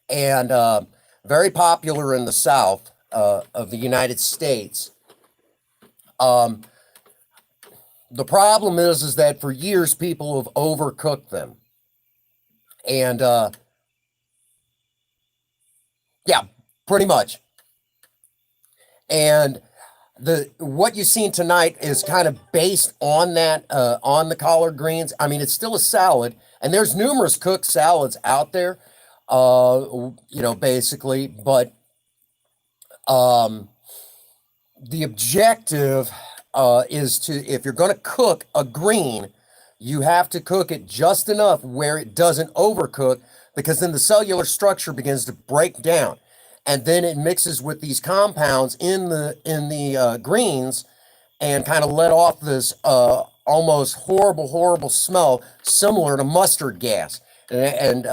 and very popular in the South of the United States. Um, the problem is that for years people have overcooked them, and yeah, pretty much. And the what you've seen tonight is kind of based on that on the collard greens. I mean, it's still a salad, and there's numerous cooked salads out there. Basically, but um, the objective is to, if you're going to cook a green, you have to cook it just enough where it doesn't overcook, because then the cellular structure begins to break down, and then it mixes with these compounds in the greens, and kind of let off this almost horrible smell similar to mustard gas, and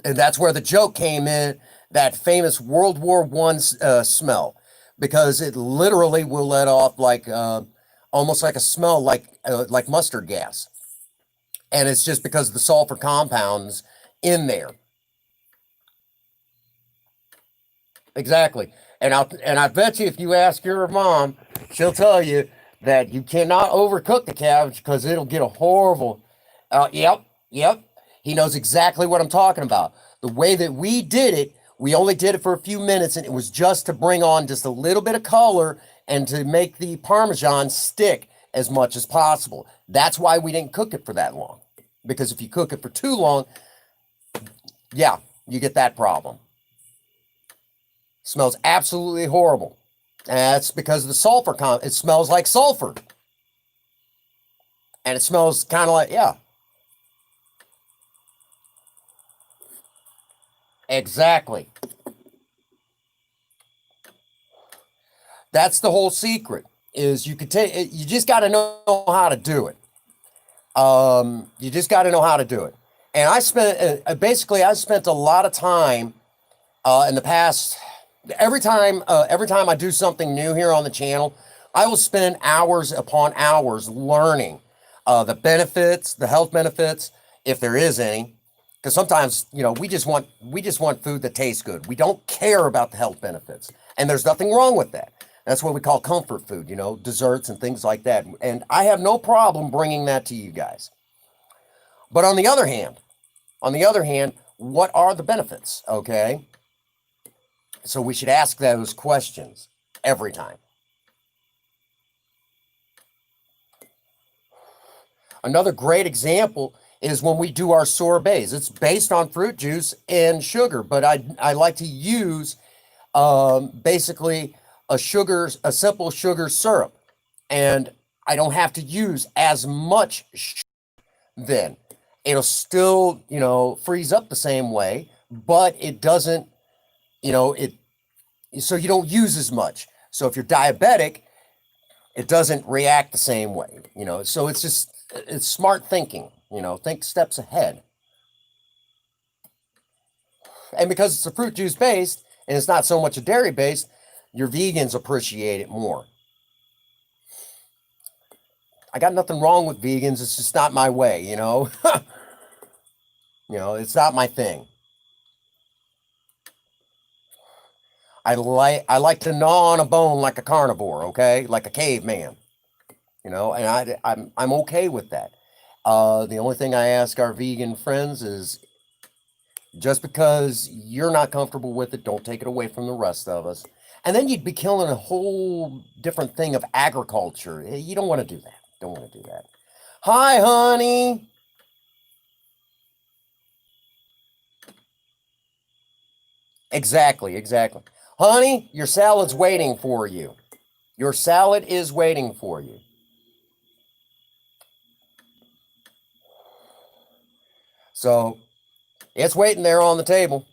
that's where the joke came in, that famous World War I smell, because it literally will let off like almost like a smell like mustard gas, and it's just because of the sulfur compounds in there. Exactly. And I bet you if you ask your mom, she'll tell you that you cannot overcook the cabbage because it'll get a horrible. Yep. He knows exactly what I'm talking about. The way that we did it, we only did it for a few minutes, and it was just to bring on just a little bit of color and to make the Parmesan stick as much as possible. That's why we didn't cook it for that long. Because if you cook it for too long, yeah, you get that problem. Smells absolutely horrible. And that's because of the sulfur. It smells like sulfur. And it smells kind of like, yeah. Exactly. That's the whole secret. Is you could take. You just got to know how to do it. You just got to know how to do it. And I spent a lot of time in the past. Every time I do something new here on the channel, I will spend hours upon hours learning the benefits, the health benefits, if there is any. Because sometimes, we just want food that tastes good. We don't care about the health benefits, and there's nothing wrong with that. That's what we call comfort food, desserts and things like that. And I have no problem bringing that to you guys. But on the other hand, what are the benefits? Okay. So we should ask those questions every time. Another great example is when we do our sorbets. It's based on fruit juice and sugar, but I like to use basically a simple sugar syrup, and I don't have to use as much then. It'll still, freeze up the same way, but it doesn't, it so you don't use as much. So if you're diabetic, it doesn't react the same way, So it's just it's smart thinking, think steps ahead. And because it's a fruit juice based and it's not so much a dairy based, your vegans appreciate it more. I got nothing wrong with vegans. It's just not my way, It's not my thing. I like to gnaw on a bone like a carnivore, okay, like a caveman, and I'm okay with that. The only thing I ask our vegan friends is just because you're not comfortable with it, don't take it away from the rest of us. And then you'd be killing a whole different thing of agriculture. You don't want to do that. Don't want to do that. Hi, honey. Exactly, exactly. Honey, your salad's waiting for you. Your salad is waiting for you. So it's waiting there on the table.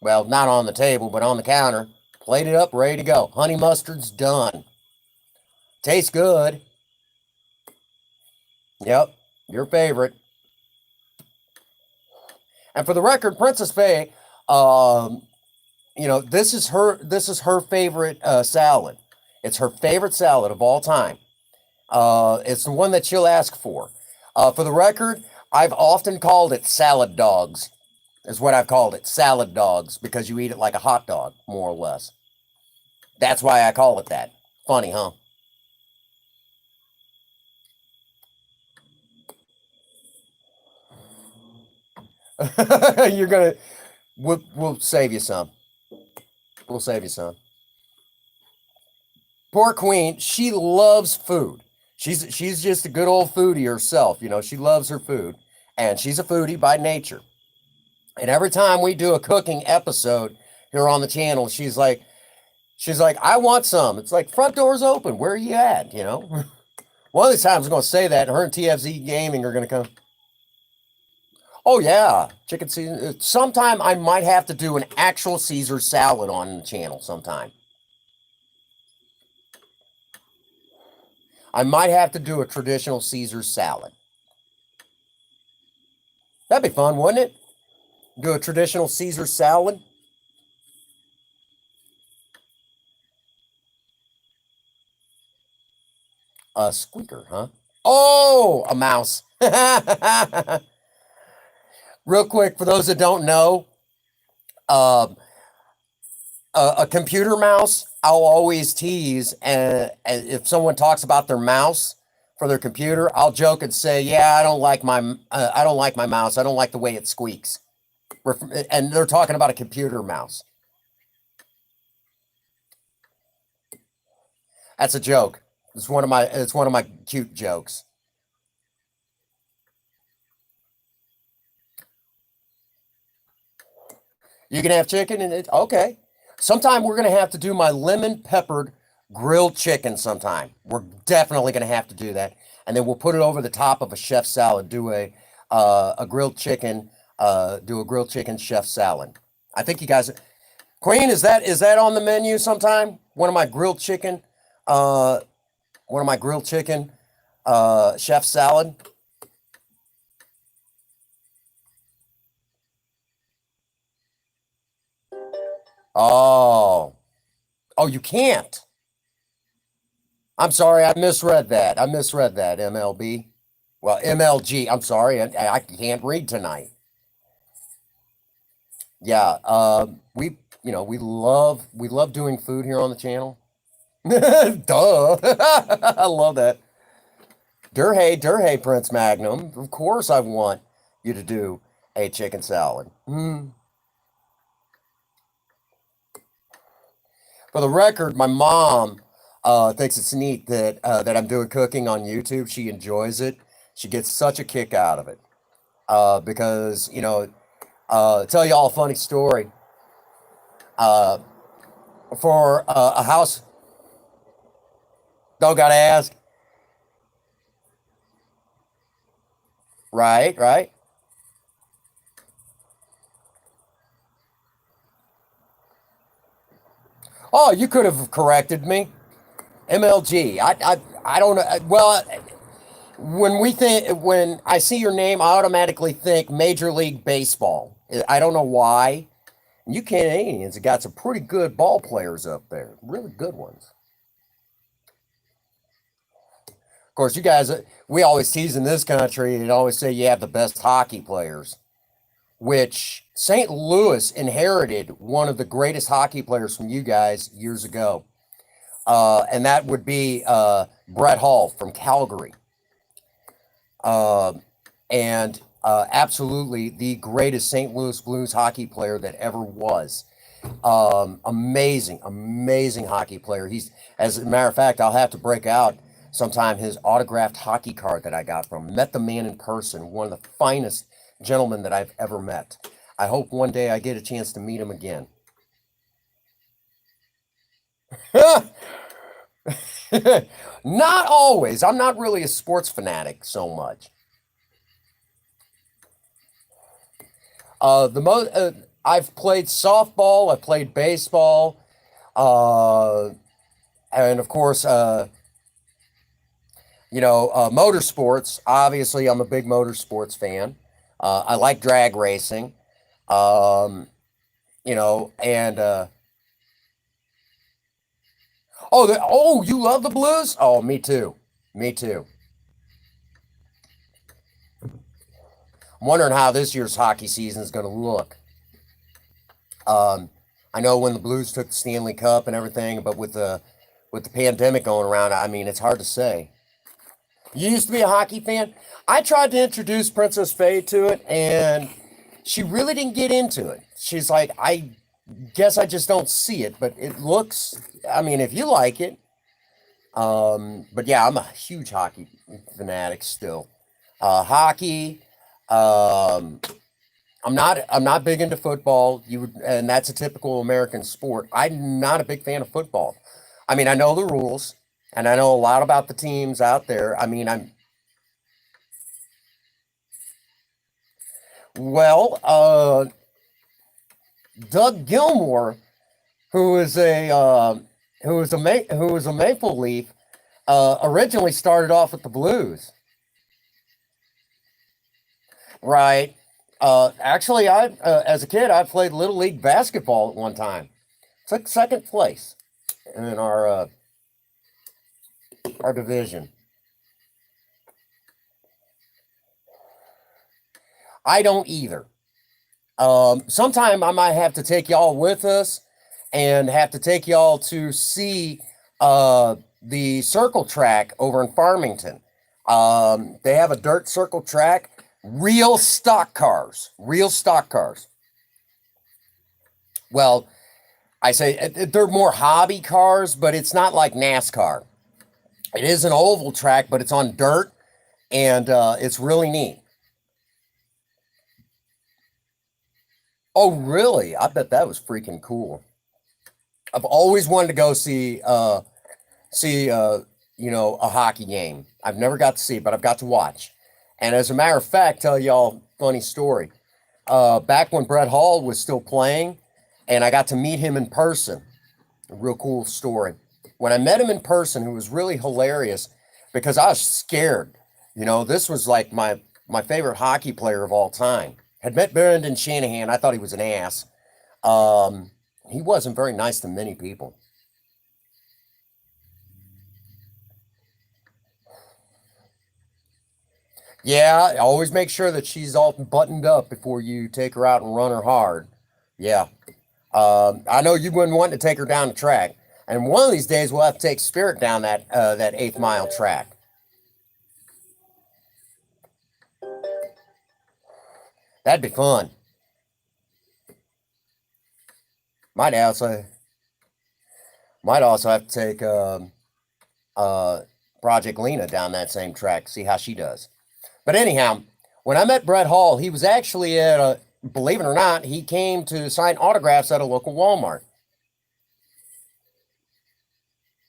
Well, not on the table, but on the counter. Plated up, ready to go. Honey mustard's done. Tastes good. Yep, your favorite. And for the record, Princess Fhaie, this is her favorite salad. It's her favorite salad of all time. It's the one that she'll ask for. For the record, I've often called it salad dogs. Is what I've called it, salad dogs, because you eat it like a hot dog, more or less. That's why I call it that. Funny, huh? You're gonna. We'll save you some. We'll save you some. Poor Queen. She loves food. She's just a good old foodie herself. She loves her food, and she's a foodie by nature. And every time we do a cooking episode here on the channel, she's like, I want some. It's like front door's open. Where are you at? One of these times I'm going to say that, and her and TFZ Gaming are going to come. Oh yeah, chicken Caesar. Sometime I might have to do an actual Caesar salad on the channel. Sometime I might have to do a traditional Caesar salad. That'd be fun, wouldn't it? Do a traditional Caesar salad. A squeaker, huh? Oh, a mouse. Real quick, for those that don't know, um, a computer mouse, I'll always tease. And if someone talks about their mouse for their computer, I'll joke and say, "Yeah, I don't like my mouse. I don't like the way it squeaks." And they're talking about a computer mouse. That's a joke. It's one of my cute jokes. You can have chicken and it okay. Sometime we're gonna have to do my lemon peppered grilled chicken sometime. We're definitely gonna have to do that. And then we'll put it over the top of a chef salad. Do a grilled chicken, do a grilled chicken chef salad. I think you guys Queen, is that on the menu sometime? Uh one of my grilled chicken chef salad. Oh. Oh, you can't. I'm sorry, I misread that. I misread that, MLB. Well, MLG. I'm sorry, I can't read tonight. Yeah, we love doing food here on the channel. Duh, I love that. Durhey, Prince Magnum. Of course, I want you to do a chicken salad. For the record, my mom thinks it's neat that I'm doing cooking on YouTube. She enjoys it. She gets such a kick out of it because tell you all a funny story. Uh, for a house, don't gotta ask. Right, right. Oh, you could have corrected me. MLG. I don't know. Well, when I see your name, I automatically think Major League Baseball. I don't know why. You Canadians have got some pretty good ball players up there, really good ones. Of course, you guys, we always tease in this country and always say you have the best hockey players, which St. Louis inherited one of the greatest hockey players from you guys years ago. And that would be Brett Hall from Calgary. Uh, and absolutely the greatest St. Louis Blues hockey player that ever was. Amazing, amazing hockey player. He's, as a matter of fact, I'll have to break out sometime his autographed hockey card that I got from him. Met the man in person, one of the finest gentlemen that I've ever met. I hope one day I get a chance to meet him again. Not always. I'm not really a sports fanatic so much. The most I've played softball, I played baseball, uh, and of course, motorsports. Obviously, I'm a big motorsports fan. I like drag racing. Um, and you love the Blues? Oh, me too. Me too. I'm wondering how this year's hockey season is going to look. Um, I know when the Blues took the Stanley Cup and everything, but with the pandemic going around, I mean, it's hard to say. You used to be a hockey fan. I tried to introduce Princess Fhaie to it, and she really didn't get into it. She's like, I guess I just don't see it, but it looks. I mean, if you like it, but yeah, I'm a huge hockey fanatic still. Hockey. Um, I'm not big into football. And that's a typical American sport. I'm not a big fan of football. I mean, I know the rules, and I know a lot about the teams out there. I mean, I'm well. Doug Gilmore, who is a who was a Maple Leaf, originally started off with the Blues, right? Actually, I as a kid I played little league basketball at one time. Took second place in our division. I don't either. Sometime I might have to take y'all with us and have to take y'all to see the circle track over in Farmington. They have a dirt circle track, real stock cars, real stock cars. Well, I say they're more hobby cars, but it's not like NASCAR. It is an oval track, but it's on dirt, and it's really neat. Oh, really? I bet that was freaking cool. I've always wanted to go see a hockey game. I've never got to see, but I've got to watch. And as a matter of fact, tell y'all a funny story. Back when Brett Hall was still playing, and I got to meet him in person. A real cool story. When I met him in person, who was really hilarious because I was scared. This was like my favorite hockey player of all time. Had met Brendan Shanahan. I thought he was an ass. Um, he wasn't very nice to many people. Yeah, always make sure that she's all buttoned up before you take her out and run her hard. Yeah. I know you wouldn't want to take her down the track. And one of these days we'll have to take Spirit down that 8th mile track. That'd be fun. Might also might also have to take uh, Project Lena down that same track, see how she does. But anyhow, when I met Brett Hall, he was actually at a, believe it or not, he came to sign autographs at a local Walmart.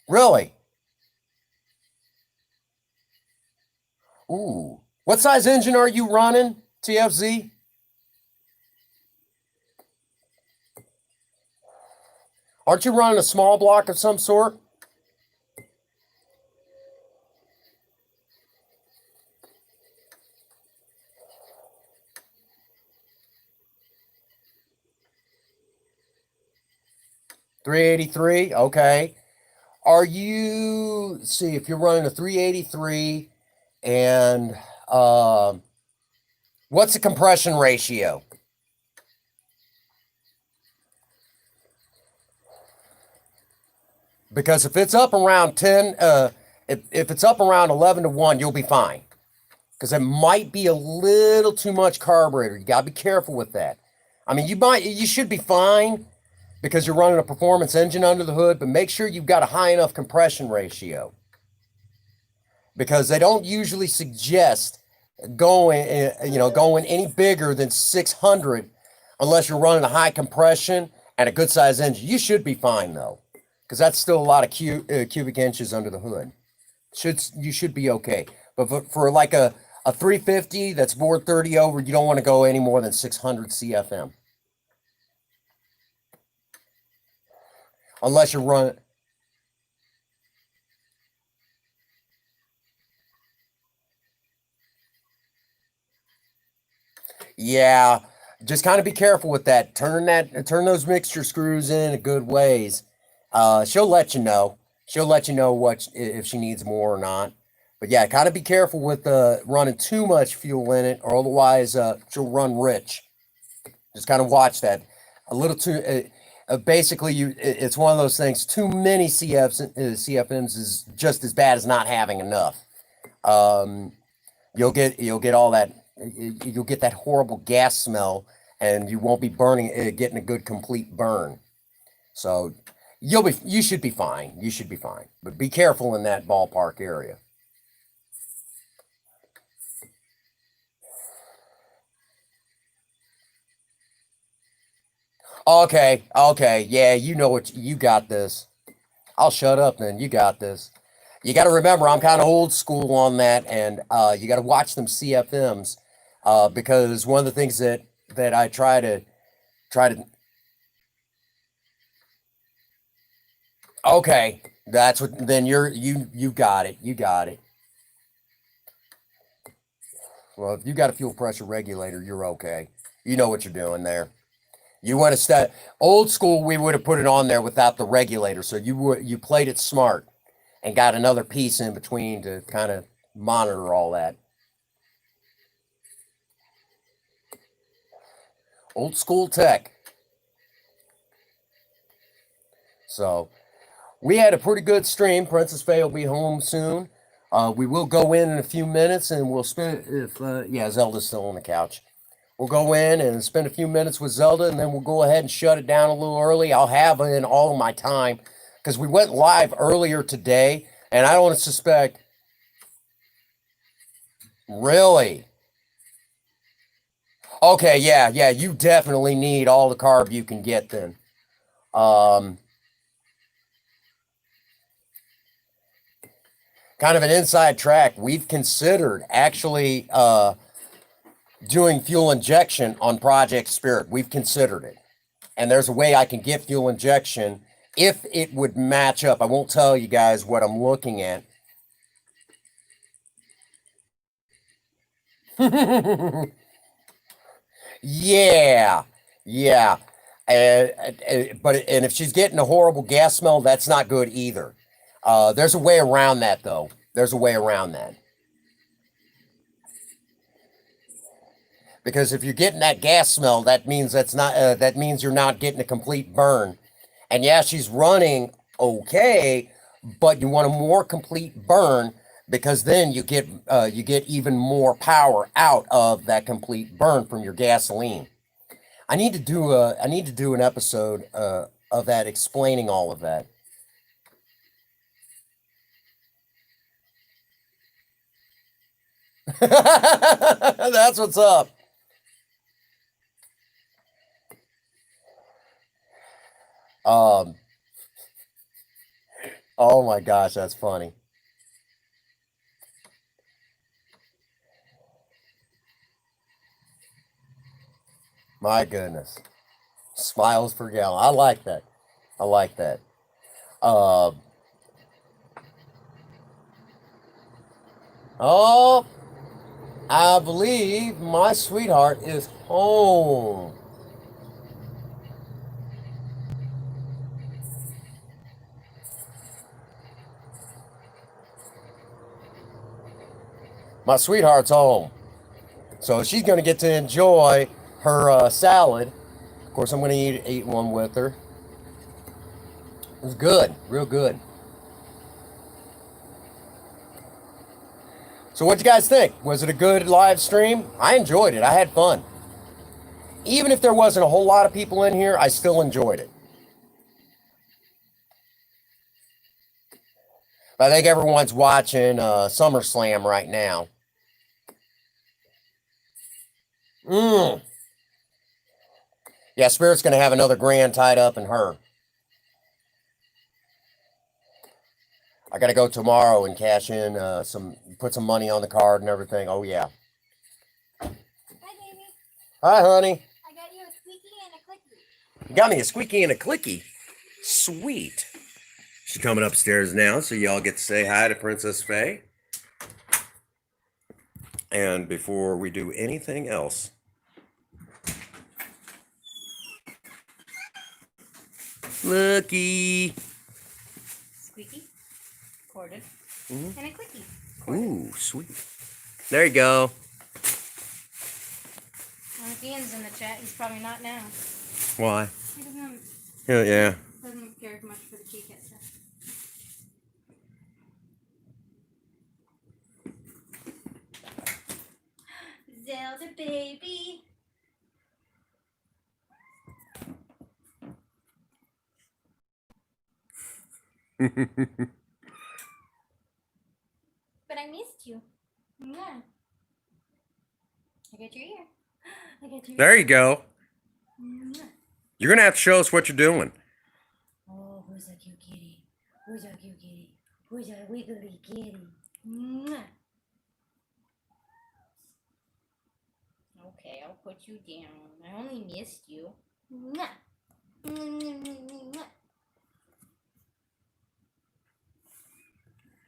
Really? Ooh. What size engine are you running, TFZ? Aren't you running a small block of some sort? 383. Okay. Are you, see, if you're running a 383 and what's the compression ratio? Because if it's up around 10, if it's up around 11 to 1, you'll be fine. Because it might be a little too much carburetor. You got to be careful with that. I mean, you should be fine because you're running a performance engine under the hood, but make sure you've got a high enough compression ratio. Because they don't usually suggest going any bigger than 600 unless you're running a high compression and a good size engine. You should be fine though, because that's still a lot of cubic inches under the hood. You should be okay. But for like a 350 that's bored 30 over, you don't want to go any more than 600 CFM. Unless you're running. Yeah, just kind of be careful with that. Turn those mixture screws in a good ways. She'll let you know. She'll let you know if she needs more or not. But yeah, kind of be careful with running too much fuel in it, or otherwise she'll run rich. Just kind of watch that. A little too. Basically, it's one of those things. Too many CFMs is just as bad as not having enough. Um, you'll get all that. You'll get that horrible gas smell, and you won't be getting a good complete burn. So you should be fine. You should be fine, but be careful in that ballpark area. Okay, okay, yeah, you know what, you got this. I'll shut up then. You got this. You got to remember, I'm kind of old school on that, and you got to watch them CFMs because one of the things that I try to. Okay, that's what. Then you got it. You got it. Well, if you got a fuel pressure regulator, you're okay. You know what you're doing there. You want to start old school. We would have put it on there without the regulator, so you played it smart and got another piece in between to kind of monitor all that. Old school tech. So we had a pretty good stream. Princess Fhaie will be home soon. We will go in a few minutes, and we'll spend if yeah, Zelda's still on the couch. We'll go in and spend a few minutes with Zelda, and then we'll go ahead and shut it down a little early. I'll have in all of my time because we went live earlier today, and I don't suspect. Really? Okay, yeah, yeah. You definitely need all the carb you can get then. Um, Kind of an inside track. We've considered actually doing fuel injection on Project Spirit. We've considered it. And there's a way I can get fuel injection if it would match up. I won't tell you guys what I'm looking at. Yeah, yeah. And if she's getting a horrible gas smell, that's not good either. There's a way around that, though. There's a way around that. Because if you're getting that gas smell, that means you're not getting a complete burn. And yeah, she's running okay, but you want a more complete burn because then you get even more power out of that complete burn from your gasoline. I need to do an episode of that explaining all of that. That's what's up. Um, oh my gosh, that's funny. My goodness. Smiles per gallon. I like that. I like that. Uh, oh, I believe my sweetheart is home. My sweetheart's home. So she's going to get to enjoy her salad. Of course, I'm going to eat one with her. It was good. Real good. So what'd you guys think? Was it a good live stream? I enjoyed it. I had fun. Even if there wasn't a whole lot of people in here, I still enjoyed it. I think everyone's watching SummerSlam right now. Yeah, Spirit's going to have another grand tied up in her. I got to go tomorrow and cash in put some money on the card and everything. Oh, yeah. Hi, baby. Hi, honey. I got you a squeaky and a clicky. You got me a squeaky and a clicky. Sweet. She's coming upstairs now, so y'all get to say hi to Princess Fhaie. And before we do anything else, looky. Squeaky, corded, and a clicky. Corded. Ooh, sweet. There you go. Well, if Ian's in the chat, he's probably not now. Why? He doesn't care much for the Kit stuff. Zelda baby. But I missed you. Yeah. I got your ear. I got your There ear. you go. You're going to have to show us what you're doing. Oh, who's a cute kitty? Who's a cute kitty? Who's a wiggly kitty? Mwah. Okay, I'll put you down. I only missed you. Mwah. Mwah.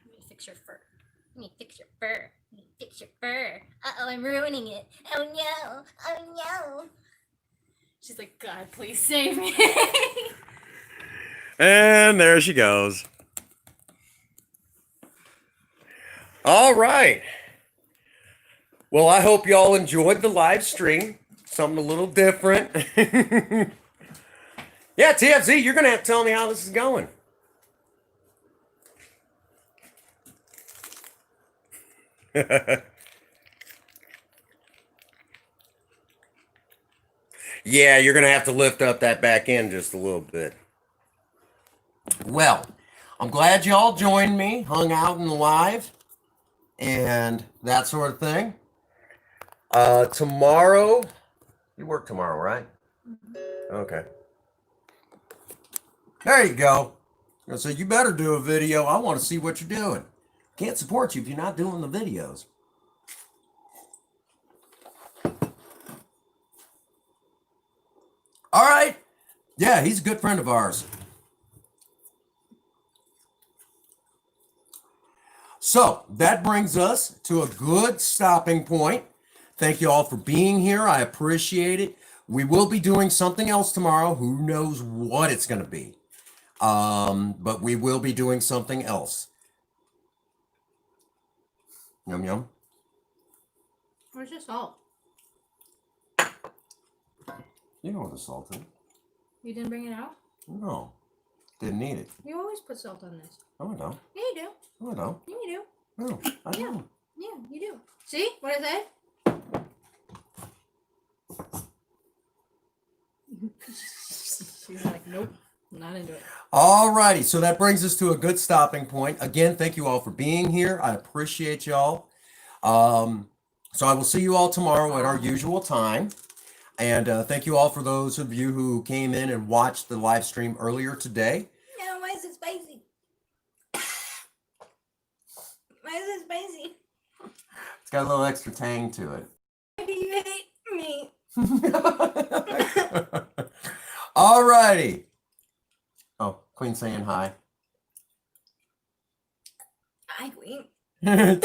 Let me fix your fur. Let me fix your fur. Let me fix your fur. Uh-oh, I'm ruining it. Oh no. Oh no. She's like, God, please save me. And there she goes. All right. Well, I hope y'all enjoyed the live stream. Something a little different. Yeah, TFZ, you're going to have to tell me how this is going. Yeah, you're going to have to lift up that back end just a little bit. Well, I'm glad y'all joined me, hung out in the live, and that sort of thing. Tomorrow, you work tomorrow, right? Okay. There you go. So you better do a video. I want to see what you're doing. Can't support you if you're not doing the videos. All right. Yeah, he's a good friend of ours. So that brings us to a good stopping point. Thank you all for being here. I appreciate it. We will be doing something else tomorrow. Who knows what it's going to be? But we will be doing something else. Yum, yum. Where's your salt? You know what the salt is. You didn't bring it out? No. Didn't need it. You always put salt on this. No, I don't. Yeah, you do. No, I don't. Yeah, you do. No, I don't. Yeah, you do. See what I said? She's like, nope, not into it. All righty. So that brings us to a good stopping point. Again, thank you all for being here. I appreciate y'all. So I will see you all tomorrow at our usual time. And thank you all for those of you who came in and watched the live stream earlier today. No, why is it spicy? Why is it spicy? It's got a little extra tang to it. Why do you hate me? All righty. Oh, Queen saying hi. Hi, Queen. A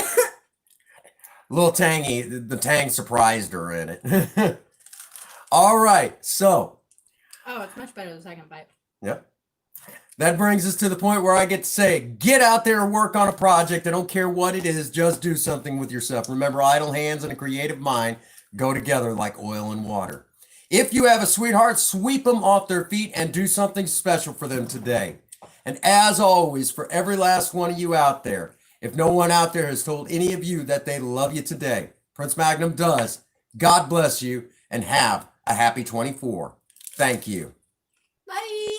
little tangy. The tang surprised her in it. All right. So. Oh, it's much better the second bite. Yep. That brings us to the point where I get to say, get out there and work on a project. I don't care what it is, just do something with yourself. Remember, idle hands and a creative mind go together like oil and water. If you have a sweetheart, sweep them off their feet and do something special for them today. And as always, for every last one of you out there, if no one out there has told any of you that they love you today, Prince Magnum does. God bless you and have a happy 24. Thank you. Bye.